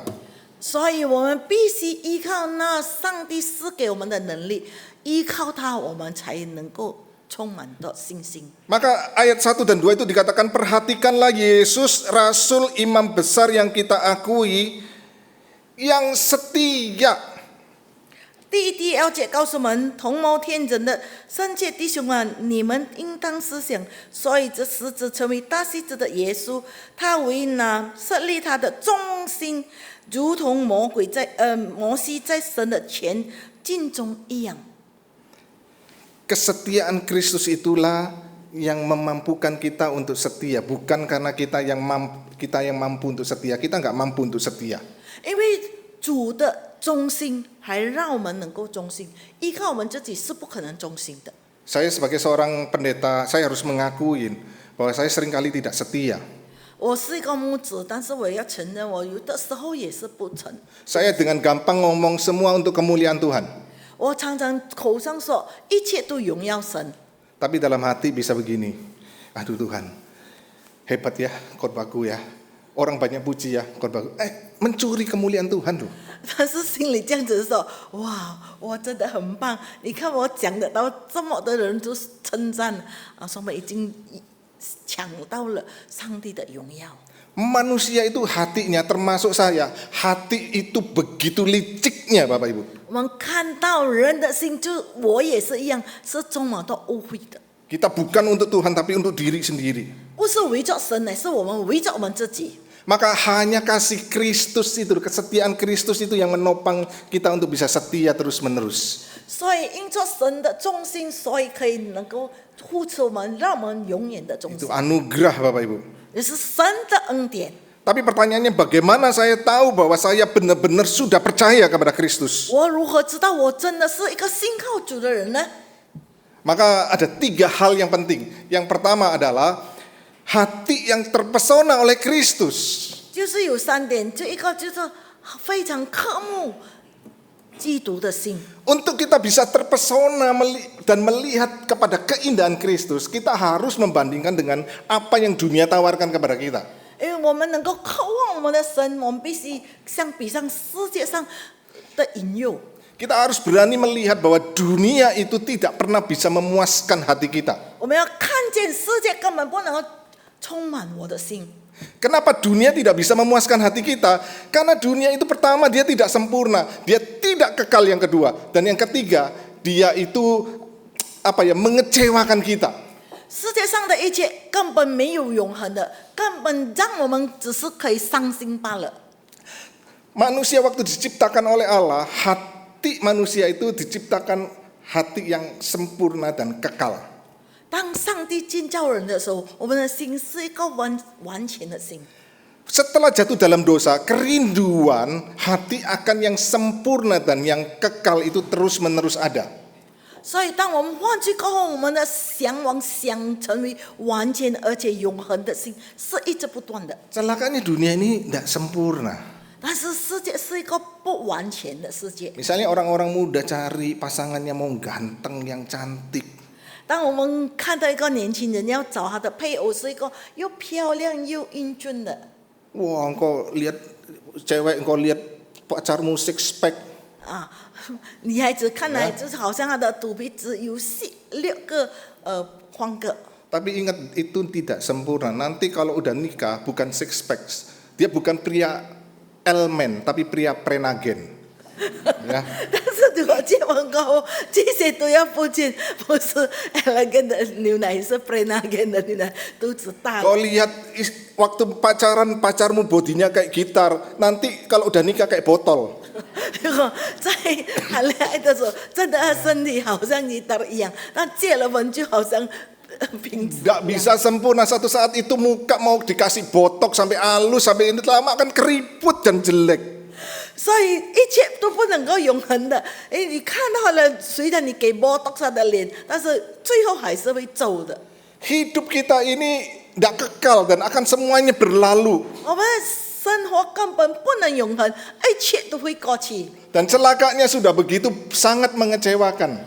所以我们必须依靠那上帝赐给我们的能力，依靠他，我们才能够充满的信心。 Maka ayat 1 dan 2 itu dikatakan, perhatikanlah Yesus, Rasul Imam Besar yang kita akui, yang setia. 第二节告诉我们，同谋天人的圣洁弟兄们，你们应当思想，所以这使者成为大祭司的耶稣，他为那设立他的忠心，如同摩西在神的前尽忠一样。 Kesetiaan Kristus itulah yang memampukan kita untuk setia, bukan karena kita yang mampu untuk setia. Kita nggak mampu untuk setia. 因为主的忠心还让我们能够忠心，依靠我们自己是不可能忠心的。 Saya sebagai seorang pendeta, saya harus mengakuin bahwa saya seringkali tidak setia. 我是一个牧者，但是我也要承认，我有的时候也是不诚。 Saya dengan gampang ngomong semua untuk kemuliaan Tuhan. 我常常口上说一切都荣耀神， Tapi dalam hati bisa begini, aduh Tuhan, hebat ya khotbahku ya. Orang banyak puji ya khotbahku. Mencuri kemuliaan Tuhan loh. 但是心里这样子说，哇，我真的很棒！你看我讲得到，这么多人都称赞啊，说我们已经抢到了上帝的荣耀。 Manusia itu hatinya, termasuk saya, hati itu begitu liciknya Bapak Ibu. 我们看到人的心，就我也是一样，是充满到污秽的。 Kita bukan untuk Tuhan tapi untuk diri sendiri. 不是围着神，乃是我们围着我们自己。 Maka hanya kasih Kristus itu, kesetiaan Kristus itu yang menopang kita untuk bisa setia terus menerus. 所以因着神的忠心，所以可以能够护持我们，让我们永远的忠 Itu 心， anugerah Bapak Ibu. 也是神的恩典。 Tapi pertanyaannya bagaimana saya tahu bahwa saya benar-benar sudah percaya kepada Kristus? 我如何知道我真的是一个信靠主的人呢？ Maka ada 3 hal yang penting. Yang pertama adalah hati yang terpesona oleh Kristus. 就是有3点，就一个就是非常渴慕基督的心。 Untuk kita bisa terpesona dan melihat kepada keindahan Kristus, kita harus membandingkan dengan apa yang dunia tawarkan kepada kita. 因为我们能够渴望我们的神，我们必须相比上世界上的引诱。 Kita harus berani melihat bahwa dunia itu tidak pernah bisa memuaskan hati kita. 我们要看见世界根本不能够充满我的心。Kenapa dunia tidak bisa memuaskan hati kita? Karena dunia itu pertama dia tidak sempurna, dia tidak kekal yang kedua, dan yang ketiga dia itu mengecewakan kita. 世界上的一切根本没有永恒的，根本让我们只是可以伤心罢了。 Manusia waktu diciptakan oleh Allah, hati manusia itu diciptakan hati yang sempurna dan kekal. 当上帝建造人的时候，我们的心是一个完全的心。 Setelah jatuh dalam dosa, kerinduan hati akan yang sempurna dan yang kekal itu terus-menerus ada. 所以，当我们犯罪过后，我们的向往想成为完全而且永恒的心，是一直不断的。 Celakanya dunia ini tidak sempurna. 但是世界是一个不完全的世界。 Misalnya orang-orang muda cari pasangannya mau ganteng yang cantik. 当我们看到一个年轻人要找他的配偶是一个又漂亮又英俊的， Wah, engkau lihat cewek, engkau lihat pacarmu six pack. 啊，女孩子看来就是好像她的肚皮只有6个方格。 Tapi ingat itu tidak sempurna. Nanti kalau udah nikah bukan six packs. Dia bukan pria elmen tapi pria prenagen. Ya. 但是如果结婚过后，这些都要不见，不是 elegant 的牛奶，是 prenagen 的牛奶，肚子大。 Kau lihat waktu pacaran pacarmu bodinya kayak gitar, nanti kalau udah nikah kayak botol. 如果在谈恋爱的时候，真的他身体好像吉他一样，但结了婚就好像瓶子。 Nggak bisa sempurna, satu saat itu muka mau dikasih botok sampai halus, sampai ini lama akan keriput dan jelek. 所以一切都不能够永恒的。哎，你看到了，虽然你给 botox 他的脸，但是最后还是会皱的。 Hidup kita ini tidak kekal dan akan semuanya berlalu. 我们生活根本不能永恒，一切都会过去。 Dan celakanya sudah begitu sangat mengecewakan.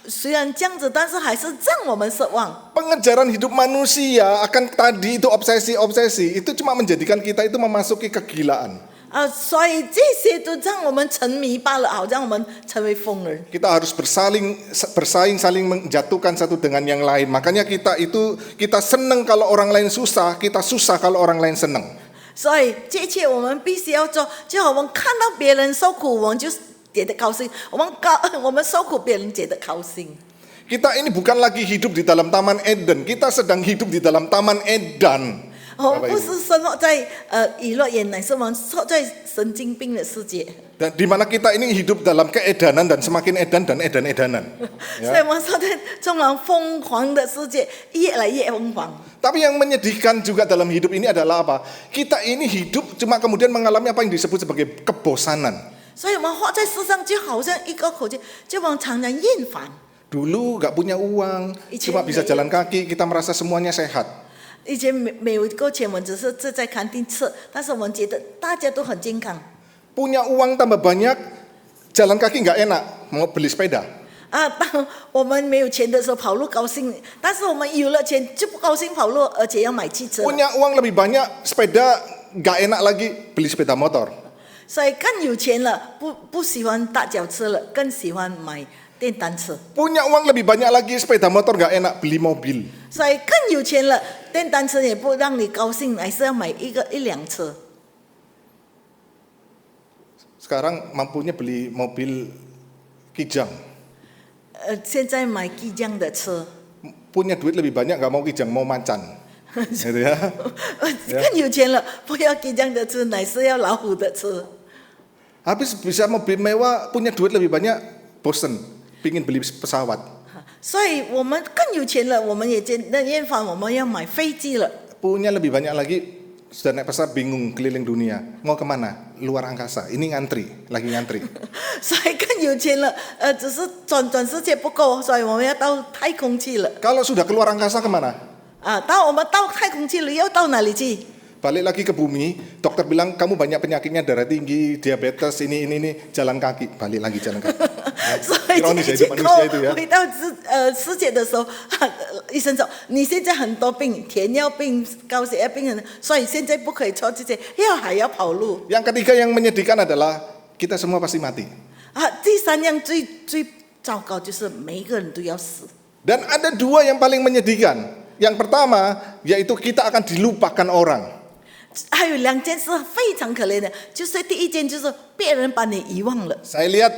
虽然这样子，但是还是让我们失望。 Pengejaran hidup manusia akan tadi itu obsesi-obsesi, itu cuma menjadikan kita itu memasuki kegilaan. 所以这些都让我们沉迷罢了，好像我们成为疯人。 Kita harus bersaing, saling menjatuhkan satu dengan yang lain. Makanya kita senang kalau orang lain susah, kita susah kalau orang lain senang. 所以这一切我们必须要做，就好我们看到别人受苦，我们就觉得高兴；我们受苦，别人觉得高兴。 Kita ini bukan lagi hidup di dalam Taman Eden, kita sedang hidup di dalam Taman Edan. 我们不是生活在娱乐园，乃是我们生活在神经病的世界。 Dan di mana kita ini hidup dalam keedanan dan semakin edan dan edan-edanan. 所以我们生活在充满疯狂的世界，越来越疯狂。 Tapi yang menyedihkan juga dalam hidup ini adalah apa? Kita ini hidup cuma kemudian mengalami apa yang disebut sebagai kebosanan. 所以我们活在世上就好像一个口诀，就我们常常厌烦。 Dulu gak punya uang, cuma bisa jalan kaki, kita merasa semuanya sehat. 以前没有够钱，我们只是坐在餐厅吃，但是我们觉得大家都很健康。 Punya uang tambah banyak, jalan kaki gak enak, mau beli sepeda. 当我们没有钱的时候跑路高兴，但是我们有了钱就不高兴跑路，而且要买汽车。 Punya uang lebih banyak, sepeda gak enak lagi, beli sepeda motor. 所以更有钱了，不喜欢大脚车了，更喜欢买电单车。 Punya uang lebih banyak lagi, sepeda motor gak enak, beli mobil. 所以更有钱了，电单车也不让你高兴，还是要买一辆车。 Sekarang mampunya beli mobil Kijang. 现在买激将的车， Punya duit lebih banyak, gak mau Kijang, mau macan. Gitu ya. 更有钱了，不要激将的车，乃是要老虎的车。 Habis bisa mobil mewah, punya duit lebih banyak, bosen, pingin beli pesawat. 所以我们更有钱了，我们也真的厌烦，我们要买飞机了。 Punya lebih banyak lagi, sudah naik pesawat bingung keliling dunia. Mau kemana? Luar angkasa. Ini ngantri, lagi ngantri. 所以更有钱了，只是转世界不够，所以我们要到太空去了。 Kalau sudah keluar angkasa kemana? 当我们到太空去了，又到哪里去？ Balik lagi ke bumi, dokter bilang kamu banyak penyakitnya, darah tinggi, diabetes, ini, jalan kaki. Balik lagi jalan kaki. 所以 Ironis 这 ya, 一 hidup manusia itu ya. 回到世界的时候，医生说你现在很多病，糖尿病、高血压病，所以现在不可以做这些，还要跑路。 Yang ketiga yang menyedihkan adalah kita semua pasti mati. 第三样最糟糕就是每一个人都要死。 Dan ada dua yang paling menyedihkan. Yang pertama, yaitu kita akan dilupakan orang. 还有2件事非常可怜的，就是第一件就是别人把你遗忘了。 Saya lihat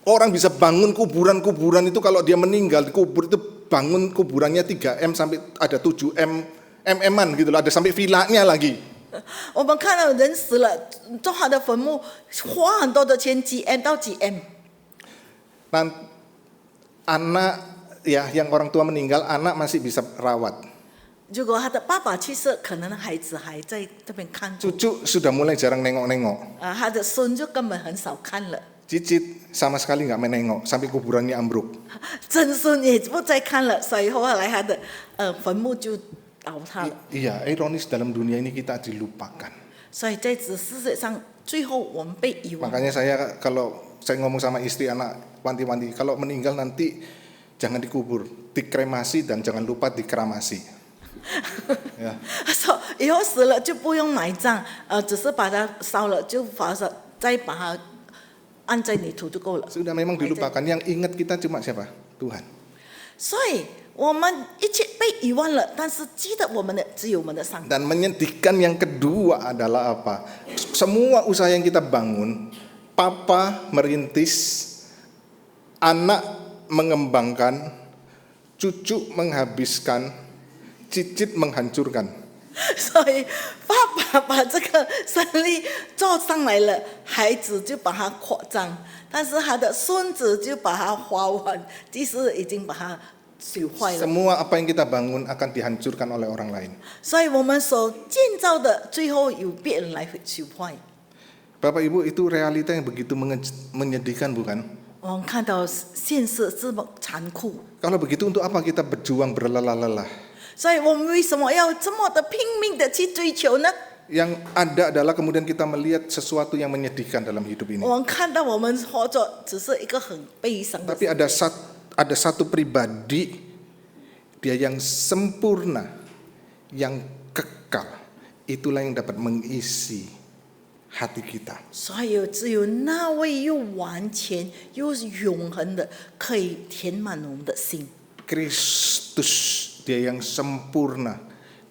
orang bisa bangun kuburan-kuburan itu kalau dia meninggal dikubur itu bangun kuburannya 3M sampai ada 7M MM-an gitu loh, ada sampai villanya lagi. 我们看到人死了，做他的坟墓，花很多的钱，几 M 到几 M。 Anak ya yang orang tua meninggal, anak masih bisa rawat. 如果他的爸爸去世，可能孩子还在这边看顾， Cucu sudah mulai jarang nengok-nengok. 他的孙就根本很少看了， Cicit sama sekali nggak menengok sampai kuburannya ambruk. 曾孙也不再看了，所以后来他的坟墓就倒塌了。 Iya, ironis dalam dunia ini kita dilupakan. 所以在这世界上，最后我们被遗忘。 Makanya kalau saya ngomong sama istri anak wanti-wanti, kalau meninggal nanti jangan dikubur, dikremasi dan jangan lupa dikeramasi. Ya. 说以后死了就不用埋葬，只是把它烧了，就再把它按在泥土就够了。 Sudah memang dilupakan, yang ingat kita cuma siapa? Tuhan. 所以我们一切被遗忘了，但是记得我们的只有我们的上帝。 Dan menyedihkan yang kedua adalah apa? Semua usaha yang kita bangun, papa merintis, anak mengembangkan, cucu menghabiskan, cicit menghancurkan. 所以爸爸把这个胜利做上来了，孩子就把它扩张，但是他的孙子就把它花完，即使已经把它朽坏了。 Semua apa yang kita bangun akan dihancurkan oleh orang lain. 所以我们所建造的，最后由别人来朽坏。 Bapak Ibu, itu realita yang begitu menyedihkan bukan? 我们看到现实这么残酷， Kalau begitu untuk apa kita berjuang berlelah-lelah? 所以我们为什么要这么的拼命的去追求呢？ Yang ada adalah kemudian kita melihat sesuatu yang menyedihkan dalam hidup ini. 我们看到我们活着只是一个很悲伤的 Tapi ada satu pribadi, dia yang sempurna, yang kekal, itulah yang dapat mengisi hati kita. 所以只有那位又完全又永恒的，可以填满我们的心。 Kristus, dia yang sempurna,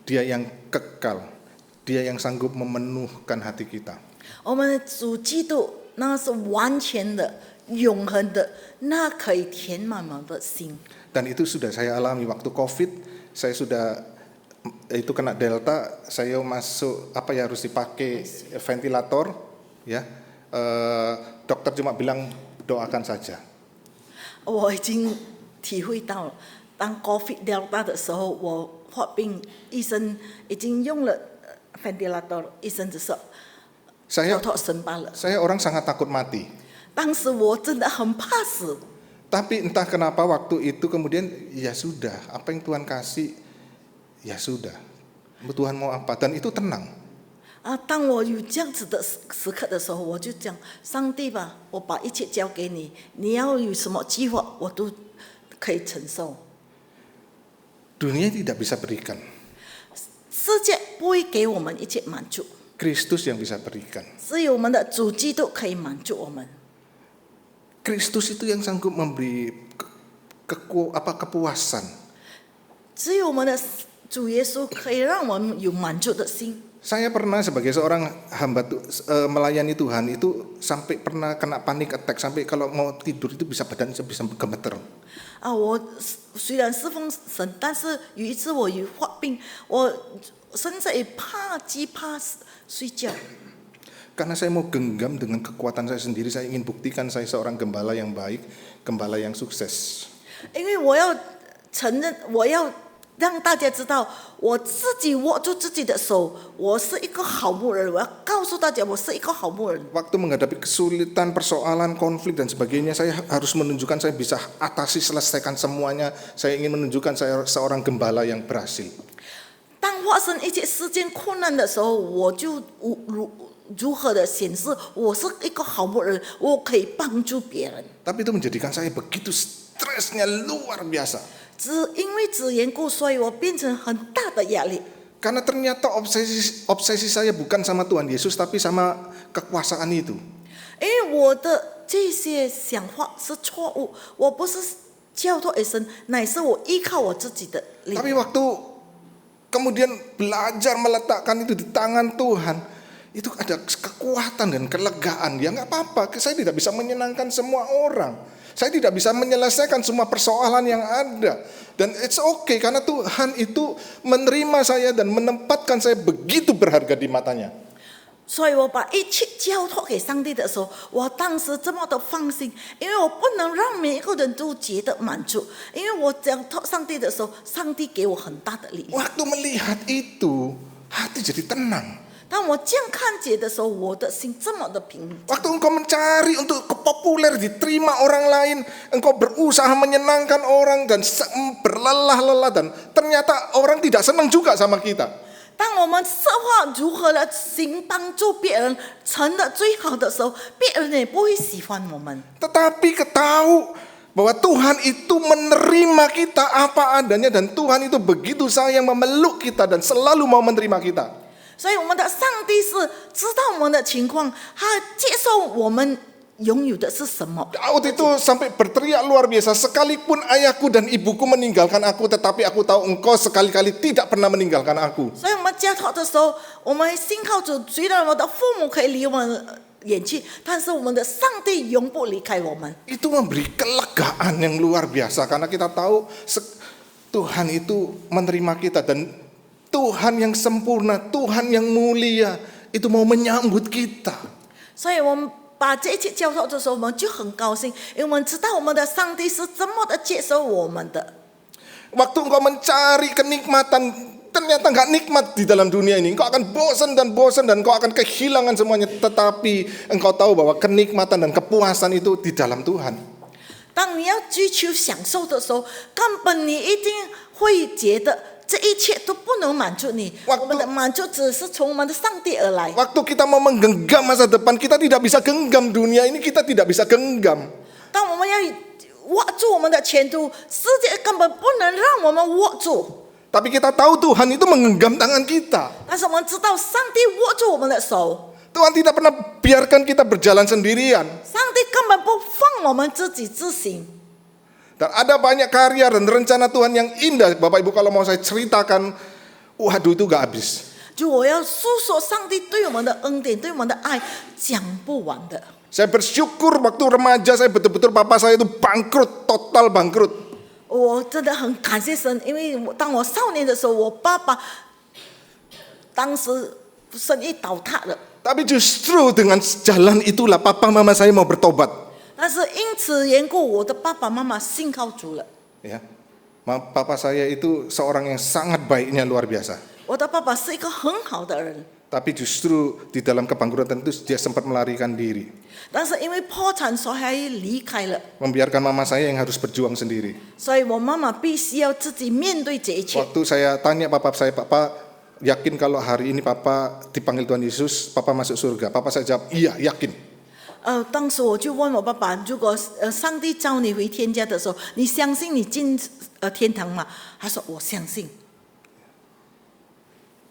dia yang kekal, dia yang sanggup memenuhkan hati kita. 我们的主基督，那是完全的、永恒的，那可以填满我们的心。 Dan itu sudah saya alami waktu COVID. Saya sudah itu kena Delta, saya masuk harus dipakai ventilator, ya. Dokter cuma bilang doakan saja. 我已经体会到了，当 COVID Delta 的时候，我发病，医生已经用了ventilator，医生只说Saya 跳脱神罢了。 saya orang sangat takut mati. 当时我真的很怕死， Tapi entah kenapa waktu itu kemudian ya sudah, apa yang Tuhan kasih ya sudah. Tuhan mau apa, dan itu tenang. 当我有这样子的时刻的时候，我就讲：上帝吧，我把一切交给你，你要有什么计划，我都可以承受。 Dunia tidak bisa berikan, 世界不会给我们一切满足， Kristus yang bisa berikan. 只有我们的主基督可以满足我们。 Kristus itu yang sanggup memberi kepuasan. 只有我们的主耶稣可以让我们有满足的心。 Saya pernah sebagai seorang hamba melayani Tuhan itu sampai pernah kena panic attack, sampai kalau mau tidur itu badan bisa gemeter. 我虽然侍奉神，但是有一次我有发病，我甚至也怕睡觉。 Karena saya mau genggam dengan kekuatan saya sendiri, saya ingin buktikan saya seorang gembala yang baik, gembala yang sukses. 因为我要承认，我要让大家知道，我自己握住自己的手，我是一个好牧人。我要告诉大家，我是一个好牧人。 Waktu menghadapi kesulitan, persoalan, konflik dan sebagainya, saya harus menunjukkan saya bisa atasi, selesaikan semuanya. Saya ingin menunjukkan saya seorang gembala yang berhasil. 当发生一些事件困难的时候，我就如何的显示我是一个好牧人，我可以帮助别人。 Tapi itu menjadikan saya begitu stresnya luar biasa. 因为此缘故，所以我变成很大的压力。 Karena ternyata obsesi saya bukan sama Tuhan Yesus, tapi sama kekuasaan itu. 因为我的这些想法是错误，我不是交托给神，乃是我依靠我自己的力 Tapi 量。 waktu kemudian belajar meletakkan itu di tangan Tuhan, itu ada kekuatan dan kelegaan. Ya nggak apa-apa, saya tidak bisa menyenangkan semua orang, saya tidak bisa menyelesaikan semua persoalan yang ada, dan it's okay karena Tuhan itu menerima saya dan menempatkan saya begitu berharga di matanya. 所以我把一切交托给上帝的时候，我当时这么的放心，因为我不能让每一个人都觉得满足，因为我交托上帝的时候，上帝给我很大的力量。 Waktu melihat itu, hati jadi tenang. 当我这样看见的时候，我的心这么的平静。 Waktu engkau mencari untuk kepopuler, diterima orang lain, engkau berusaha menyenangkan orang dan berlelah-lelah, dan ternyata orang tidak senang juga sama kita. 当我们策划如何的行帮助别人成的最好的时候，别人也不会喜欢我们。 Tetapi tahu bahwa Tuhan itu menerima kita apa adanya, dan Tuhan itu begitu sayang memeluk kita dan selalu mau menerima kita. 所以我们的上帝是知道我们的情况，他接受我们拥有的是什么。 Daud itu sampai berteriak luar biasa, sekalipun ayahku dan ibuku meninggalkan aku, tetapi aku tahu engkau sekali-kali tidak pernah meninggalkan aku. 所以我们交托的时候，我们信靠主，虽然我们的父母可以离我们远去，但是我们的上帝永不离开我们。 Itu memberi kelegaan yang luar biasa karena kita tahu Tuhan itu menerima kita, dan Tuhan yang sempurna, Tuhan yang mulia itu mau menyambut kita. 所以我们把这一切交托的时候，我们就很高兴，因为我们知道我们的上帝是怎么的接受我们的。 Waktu engkau mencari kenikmatan, ternyata nggak nikmat di dalam dunia ini. Engkau akan bosan dan engkau akan kehilangan semuanya. Tetapi engkau tahu bahwa kenikmatan dan kepuasan itu di dalam Tuhan. 当你要追求享受的时候，根本你一定会觉得这一切都不能满足你。我们的满足只是从我们的上帝而来。 Waktu kita mau menggenggam masa depan, kita tidak bisa genggam dunia ini, kita tidak bisa genggam. 当我们要握住我们的前途，世界根本不能让我们握住。 Tapi kita tahu Tuhan itu menggenggam tangan kita. 但是我们知道，上帝握住我们的手， Tuhan tidak pernah biarkan kita berjalan sendirian. 上帝根本不放我们自己自行。 Dan ada banyak karya dan rencana Tuhan yang indah. Bapak Ibu kalau mau saya ceritakan, waduh itu gak habis. 就我要诉说上帝对我们的恩典，对我们的爱，讲不完的。 Saya bersyukur waktu remaja saya betul-betul papa saya itu bangkrut, total bangkrut. 我真的很感谢神，因为当我少年的时候，我爸爸当时生意倒塌了。 Tapi justru dengan jalan itulah papa mama saya mau bertobat. 但是因此缘故，我的爸爸妈妈信靠主了。 Ya, papa saya itu seorang yang sangat baiknya luar biasa. 我的爸爸是一个很好的人， Tapi justru di dalam kebangkrutan itu dia sempat melarikan diri. 但是因为破产，所以还离开了。 Membiarkan mama saya yang harus berjuang sendiri. 所以我妈妈必须要自己面对这一切。 Waktu saya tanya papa saya, papa yakin kalau hari ini papa dipanggil Tuhan Yesus, papa masuk surga? Papa saya jawab, iya yakin. 当时我就问我爸爸，如果上帝召你回天家的时候，你相信你进天堂吗？他说我相信。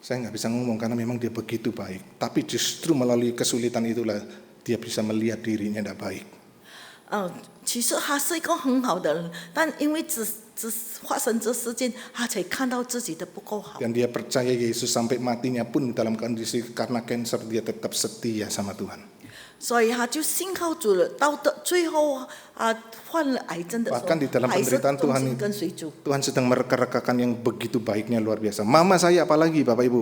Saya nggak bisa ngomong karena memang dia begitu baik. Tapi justru melalui kesulitan itulah dia bisa melihat dirinya tidak baik. 其实他是一个很好的人，但因为只发生这事件，他才看到自己的不够好。 Dan dia percaya Yesus sampai matinya pun dalam kondisi karena cancer dia tetap setia sama Tuhan. 所以他就信靠主了，到的最后患了癌症的时候， Bahkan di dalam 还是 penderitaan 忠 Tuhan 心跟随主。 Tuhan sedang mereka-rekakan yang begitu baiknya luar biasa. Mama saya apalagi Bapak Ibu.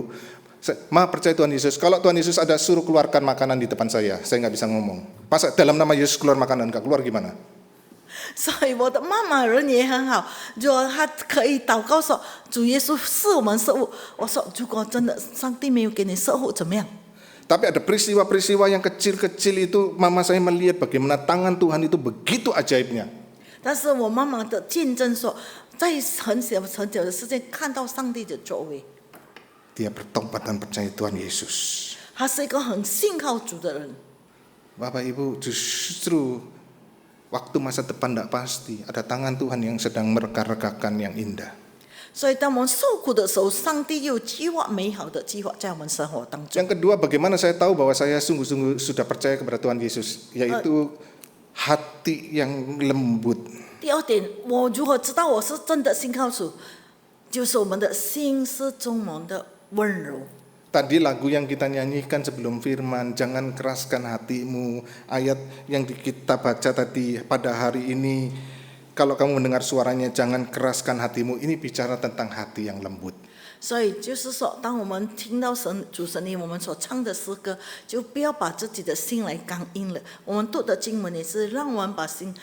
Ma percaya Tuhan Yesus. Kalau Tuhan Yesus ada suruh keluarkan makanan di depan saya nggak bisa ngomong. Pas dalam nama Yesus keluar makanan, nggak keluar gimana? 所以我的妈妈人也很好，如果她可以祷告说主耶稣是我们食物，我说如果真的上帝没有给你食物怎么样？ Tapi ada peristiwa-peristiwa yang kecil-kecil itu mama saya melihat bagaimana tangan Tuhan itu begitu ajaibnya. 但是我妈妈的见证说，在很小的事件看到上帝的作为， Dia bertobat dan percaya Tuhan Yesus. 她是一个很信靠主的人。 Bapak Ibu, justru waktu masa depan tidak pasti, ada tangan Tuhan yang sedang mereka-rekakan yang indah. 所以当我们受苦的时候，上帝有计划美好的计划在我们生活当中。 Yang kedua, bagaimana saya tahu bahwa saya sungguh-sungguh sudah percaya kepada Tuhan Yesus, yaitu hati yang lembut. 第二点，我如何知道我是真的信靠主？就是我们的心是充满的温柔。 Tadi lagu yang kita nyanyikan sebelum firman, jangan keraskan hatimu. Ayat yang kita baca tadi pada hari ini, kalau kamu mendengar suaranya, jangan keraskan hatimu. Ini bicara tentang hati yang lembut. 所以就是说，当我们听到主神灵我们所唱的诗歌，就不要把自己的心来刚硬了。我们读的经文也是让我们把心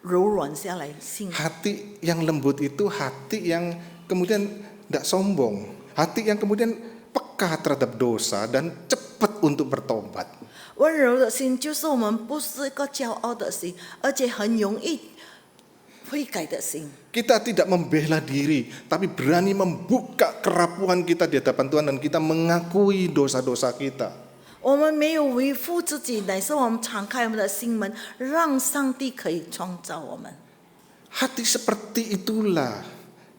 柔软下来，心 Hati yang lembut itu hati yang kemudian tidak sombong. Hati yang kemudian peka terhadap dosa dan cepat untuk bertobat. 温柔的心，就是我们不是一个骄傲的心，而且很容易悔改的心。 Kita tidak membela diri, tapi berani membuka kerapuhan kita di hadapan Tuhan dan kita mengakui dosa-dosa kita. 我们没有维护自己，乃是我们敞开我们的心门，让上帝可以创造我们。 Hati seperti itulah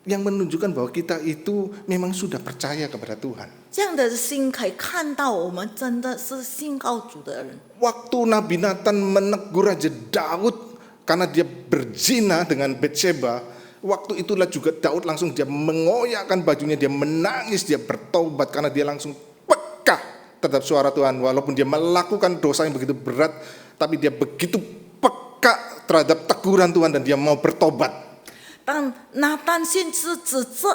yang menunjukkan bahwa kita itu memang sudah percaya kepada Tuhan. 这样的心可以看到我们真的是信靠主的人。 Waktu Nabi Nathan menegur Raja Daud karena dia berzina dengan Betsheba, waktu itulah juga Daud langsung dia mengoyakkan bajunya, dia menangis, dia bertobat karena dia langsung peka terhadap suara Tuhan. Walaupun dia melakukan dosa yang begitu berat, tapi dia begitu peka terhadap teguran Tuhan dan dia mau bertobat. 当拿单先知指责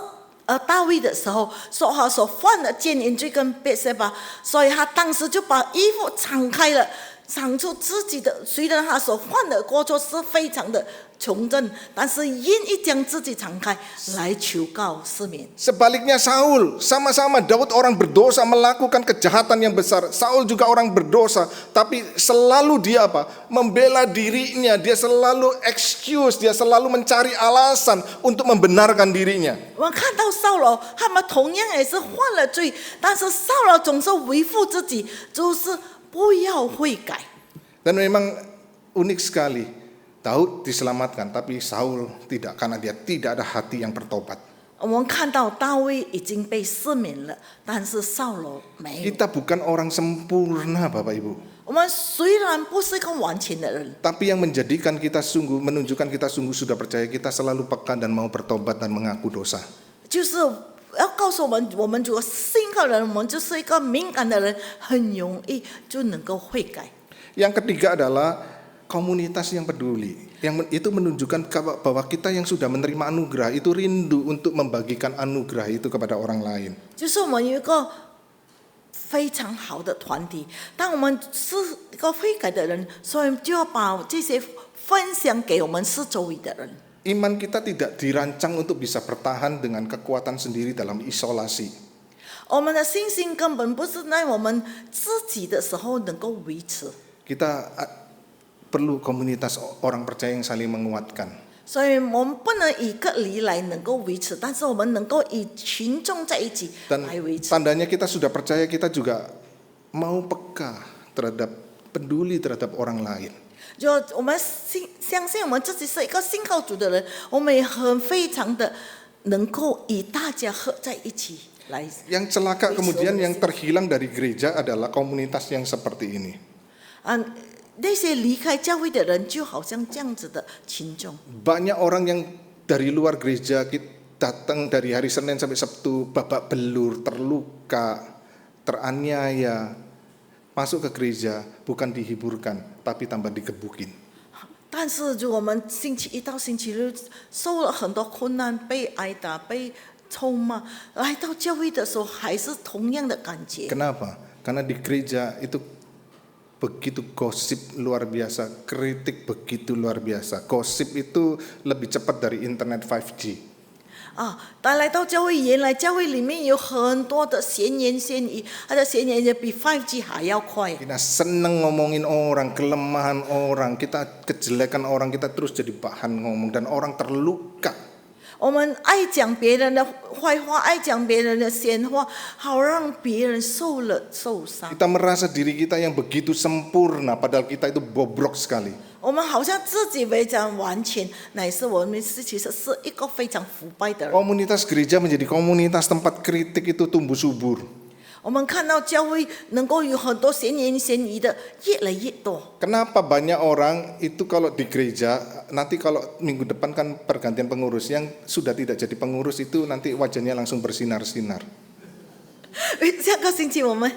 大卫的时候，说他所犯的奸淫罪跟别塞巴，所以他当时就把衣服敞开了，敞出自己的。虽然他所犯的过错是非常的穷正，但是愿意将自己敞开来求告赦免。 Sebaliknya Saul, sama-sama Daud orang berdosa melakukan kejahatan yang besar. Saul juga orang berdosa, tapi selalu dia apa? Membela dirinya, dia selalu excuse, dia selalu mencari alasan untuk membenarkan dirinya. 我们看到扫罗，他们同样也是犯了罪，但是扫罗总是维护自己，就是不要悔改。 Dan memang unik sekali, Daud diselamatkan, tapi Saul tidak, karena dia tidak ada hati yang bertobat. 我们看到大卫已经被赦免了，但是扫罗没有。 Kita bukan orang sempurna, Bapak Ibu. 我们虽然不是一个完全的人， Tapi yang menjadikan kita sungguh, menunjukkan kita sungguh sudah percaya, kita selalu peka dan mau bertobat dan mengaku dosa. 就是要告诉我们，我们如果信靠人，我们就是一个敏感的人，很容易就能够悔改。 Yang ketiga adalah komunitas yang peduli. Itu menunjukkan bahwa kita yang sudah menerima anugerah itu rindu untuk membagikan anugerah itu kepada orang lain. 就是我们有一个非常好的团体，当我们是一个悔改的人，所以就要把这些分享给我们四周围的人。 Iman kita tidak dirancang untuk bisa bertahan dengan kekuatan sendiri dalam isolasi. 我们的信心根本不是在我们自己的时候能够维持， Kita perlu komunitas orang percaya yang saling menguatkan. 所以我们不能以个离来能够维持，但是我们能够以群众在一起 Dan 来维持。 tandanya kita sudah percaya, kita juga mau peka terhadap peduli terhadap orang lain. 就我们相信我们自己是一个信靠主的人，我们也很非常的能够以大家合在一起来。 Yang celaka kemudian yang terhilang dari gereja adalah komunitas yang seperti ini. 那些离开教会的人，就好像这样子的群众。 Banyak orang yang dari luar gereja datang dari hari Senin sampai Sabtu babak belur, terluka, teraniaya, masuk ke gereja bukan dihiburkan tapi tambah digebukin. 但是，如果我们星期一到星期六受了很多困难，被挨打、被臭骂，来到教会的时候，还是同样的感觉。 Kenapa? Karena di gereja itu begitu gosip luar biasa, kritik begitu luar biasa. Gosip itu lebih cepat dari internet 5G. 但来到教会，原来教会里面有很多的闲言闲语，他的闲言也比 5G 还要快。 Kita seneng ngomongin orang, kelemahan orang, kita kejelekan orang, kita terus jadi bahan ngomong dan orang terluka. 我们爱讲别人的坏话，爱讲别人的闲话，好让别人受伤。 Kita merasa diri kita yang begitu sempurna, padahal kita itu bobrok sekali. 我们好像自己非常完全，乃是我们其实是一个非常腐败的人。 Komunitas gereja menjadi komunitas tempat kritik itu tumbuh subur. 我们看到教会能够有很多闲言闲语的越来越多。 Kenapa banyak orang itu kalau di gereja, nanti kalau minggu depan kan pergantian pengurus, yang sudah tidak jadi pengurus itu nanti wajahnya langsung bersinar-sinar. 下个星期我们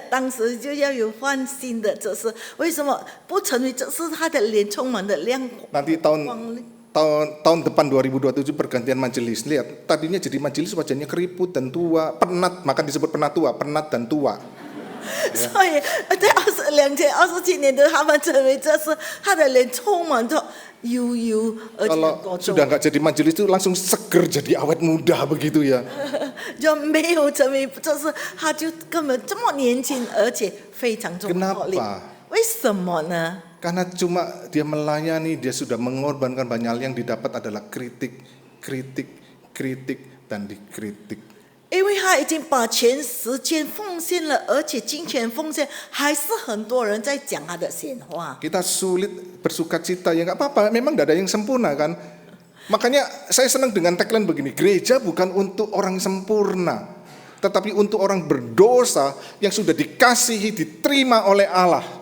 当时就要有换新的执事，为什么不成为执事？他的脸充满的亮 Nanti 光。 tahun depan 2027 pergantian majelis. Lihat, tadinya jadi majelis wajahnya keriput dan tua, penat, maka disebut penat tua, penat dan tua. 所以在2027年的他们成为执事，他的脸充满着悠悠而且 Kalau 高中， sudah nggak jadi majelis itu langsung seger jadi awet muda begitu ya. 就没有成为执事，他就根本这么年轻，而且非常重活力。 Kenapa? 为什么呢？ Karena cuma dia melayani, dia sudah mengorbankan banyak hal, yang didapat adalah kritik, dan dikritik. 因为他已经把全时间奉献了，而且金钱奉献，还是很多人在讲他的闲话。 Kita sulit bersukacita, ya nggak apa-apa, memang tidak ada yang sempurna kan. Makanya saya senang dengan tagline begini, gereja bukan untuk orang sempurna, tetapi untuk orang berdosa yang sudah dikasihi, diterima oleh Allah.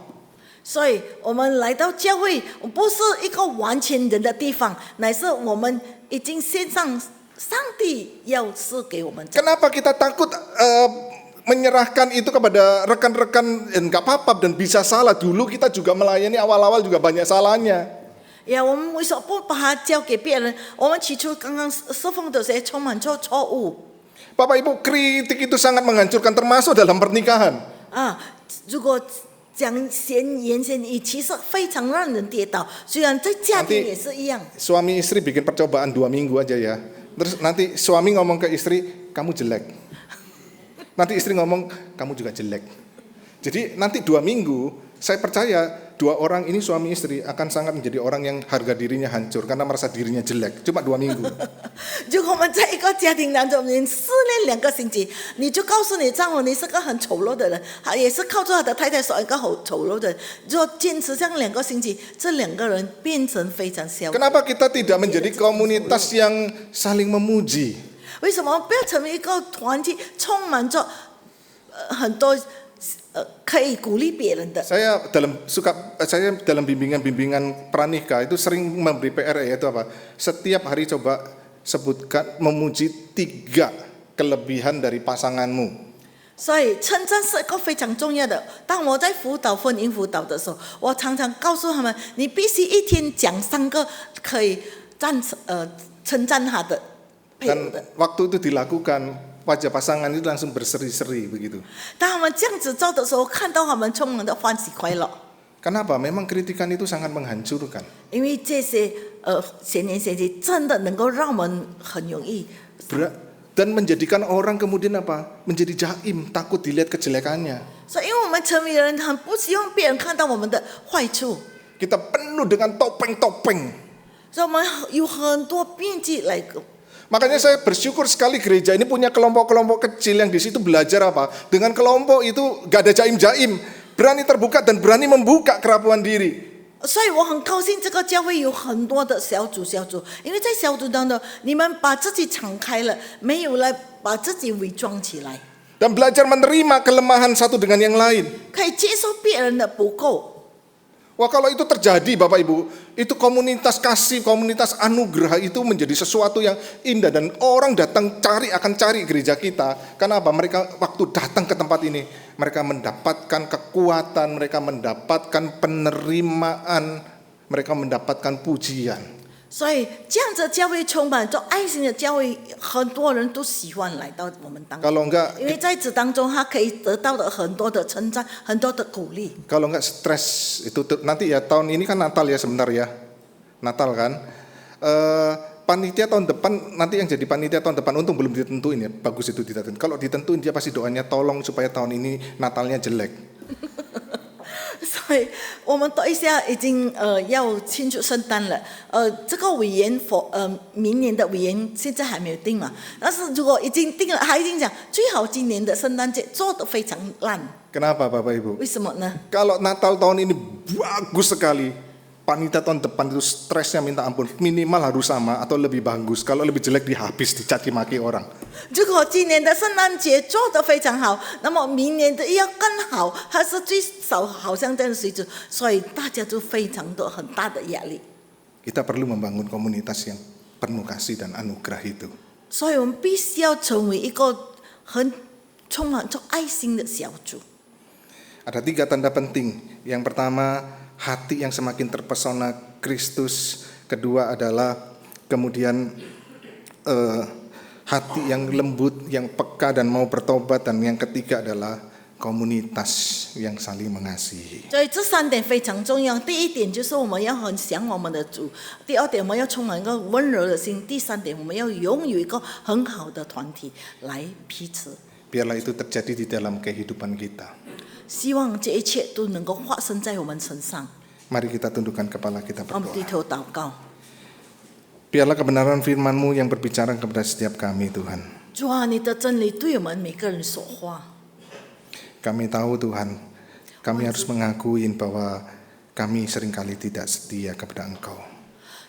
所以我们来到教会，不是一个完全人的地方，乃是我们已经献上上帝要赐给我们。 Kenapa kita takut menyerahkan itu kepada rekan-rekan? Nggak apa-apa dan bisa salah. Dulu kita juga melayani awal-awal juga banyak salahnya. 呀，我们为什么不把它交给别人？我们起初刚刚侍奉的时候充满错误 Bapak Ibu, kritik itu sangat menghancurkan, termasuk dalam pernikahan. 啊！如果讲闲言闲语，其实非常让人跌倒。虽然在家庭也是一样。 Suami istri bikin percobaan 2 minggu aja ya. Terus nanti suami ngomong ke istri, kamu jelek. Nanti istri ngomong, kamu juga jelek. Jadi nanti 2 minggu, saya percaya 2 orang ini suami istri akan sangat menjadi orang yang harga dirinya hancur karena merasa dirinya jelek. Cuma 2 minggu. 如果我们在一个家庭当中，你试炼2个星期，你就告诉你丈夫你是个很丑陋的人，他也是靠着他的太太说一个很丑陋的人。如果坚持这样2个星期，这2个人变成非常消。 Kenapa kita tidak menjadi komunitas yang saling memuji? 为什么不要成为一个团体，充满着很多可以鼓励别人的？ Saya dalam bimbingan pranikah itu sering memberi PR, yaitu apa? Setiap hari coba sebutkan memuji 3 kelebihan dari pasanganmu. 所以称赞是一个非常重要的。当我在辅导婚姻辅导的时候，我常常告诉他们，你必须一天讲3个可以称赞他的配偶 Dan 的。 waktu itu dilakukan, wajah pasangan itu langsung berseri-seri begitu. 当他们这样子做的时候，看到他们充满的欢喜快乐， Kenapa? Memang kritikan itu sangat menghancurkan. 因为这些闲言闲语真的能够让我们很容易 Dan menjadikan orang kemudian apa? Menjadi jaim, takut dilihat kejelekannya. 所以，因为我们成为人很不希望别人看到我们的坏处， Kita penuh dengan topeng-topeng. 所以我们有很多编辑来。 Makanya saya bersyukur sekali gereja ini punya kelompok-kelompok kecil yang di situ belajar apa? Dengan kelompok itu gak ada jaim-jaim, berani terbuka dan berani membuka kerapuan diri. 所以我很高兴，这个教会有很多的小组，因为在小组当中，你们把自己敞开了，没有来把自己伪装起来， Dan belajar menerima kelemahan satu dengan yang lain. 可以接受别人的不够。 Wah, kalau itu terjadi Bapak Ibu, itu komunitas kasih, komunitas anugerah itu menjadi sesuatu yang indah. Dan orang akan cari gereja kita. Karena apa? Mereka waktu datang ke tempat ini, mereka mendapatkan kekuatan, mereka mendapatkan penerimaan, mereka mendapatkan pujian. 所以这样子的教会充满着爱心的教会，很多人都喜欢来到我们当中， Kalau enggak, 因为在此当中，他可以得到的很多的称赞，很多的鼓励。 kalau enggak stres itu nanti ya, tahun ini kan Natal ya sebentar ya, Natal kan. Panitia tahun depan, nanti yang jadi panitia tahun depan, untung belum ditentuin ya, bagus itu ditentuin. Kalau ditentuin dia pasti doanya tolong supaya tahun ini Natalnya jelek. 所以我们等一下已经要庆祝圣诞了，这个委员明年的委员现在还没有定嘛，但是如果已经定了，他已经讲最好今年的圣诞节做得非常烂， Kenapa Bapak Ibu? 为什么呢？ Kalau Natal tahun ini bagus sekali, panitia tahun depan itu stresnya minta ampun, minimal harus sama atau lebih bagus. Kalau lebih jelek dihabis, dicaci maki orang. 如果今年的圣诞节做得非常好，那么明年的要更好，还是最少好像这样的水准，所以大家就非常的很大的压力。 Kita perlu membangun komunitas yang penuh kasih dan anugerah itu. 所以我们必须要成为一个很充满着爱心的小组。 Ada 3 tanda penting. Yang pertama, hati yang semakin terpesona Kristus. Kedua adalah kemudian hati yang lembut, yang peka dan mau bertobat. Dan yang ketiga adalah komunitas yang saling mengasihi. 所以这3点非常重要。第一点就是我们要很想我们的主；第二点我们要充满一个温柔的心；第三点我们要拥有一个很好的团体来彼此。 Biarlah itu terjadi di dalam kehidupan kita. 希望这一切都能够发生在我们身上。 Mari kita tundukkan kepala, kita 我们低 berdoa. 头祷告。 Biarlah kebenaran firman-Mu yang berbicara kepada setiap kami, Tuhan. 主啊，你的真理对我们每个人说话。 Kami tahu, Tuhan, kami harus mengakui bahwa kami seringkali tidak setia kepada Engkau.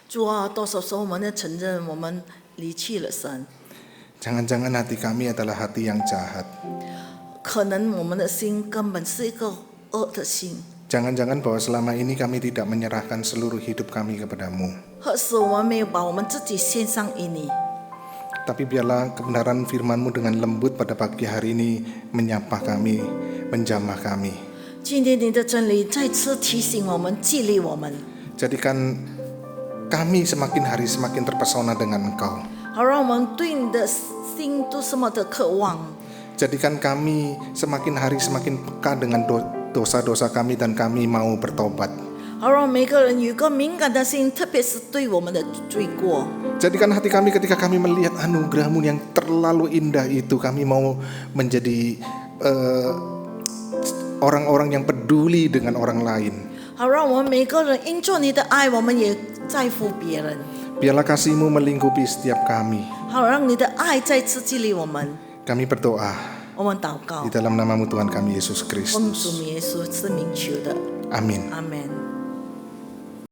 主啊，多少时候我们要承认我们离弃了神， Jangan-jangan hati kami adalah hati yang jahat. 可能我们的心根本是一个恶的心， Jangan-jangan bahwa selama ini kami tidak menyerahkan seluruh hidup kami kepadamu. 或是我们没有把我们自己献上于你。 Tapi biarlah kebenaran firman-Mu dengan lembut pada pagi hari ini menyapa kami, menjamah kami. 今天你的真理再次提醒我们，激励我们， Jadikan kami semakin hari semakin terpesona dengan Engkau. 好让我们对你的心都这么的渴望。 Jadikan kami semakin hari semakin peka dengan dosa-dosa kami dan kami mau bertobat. 好让每个人有一个敏感的心，特别是对我们的罪过。 Jadikan hati kami ketika kami melihat anugerah-Mu yang terlalu indah itu, kami mau menjadi orang-orang yang peduli dengan orang lain. 好让我们每个人因着你的爱，我们也在乎别人。 Biarlah kasih-Mu melingkupi setiap kami. 好让你的爱再次激励我们。 Kami berdoa 我们祷告 di，dalam nama-Mu Tuhan kami Yesus 奉主 Kristus. 耶稣之名求的， Amin. 阿门。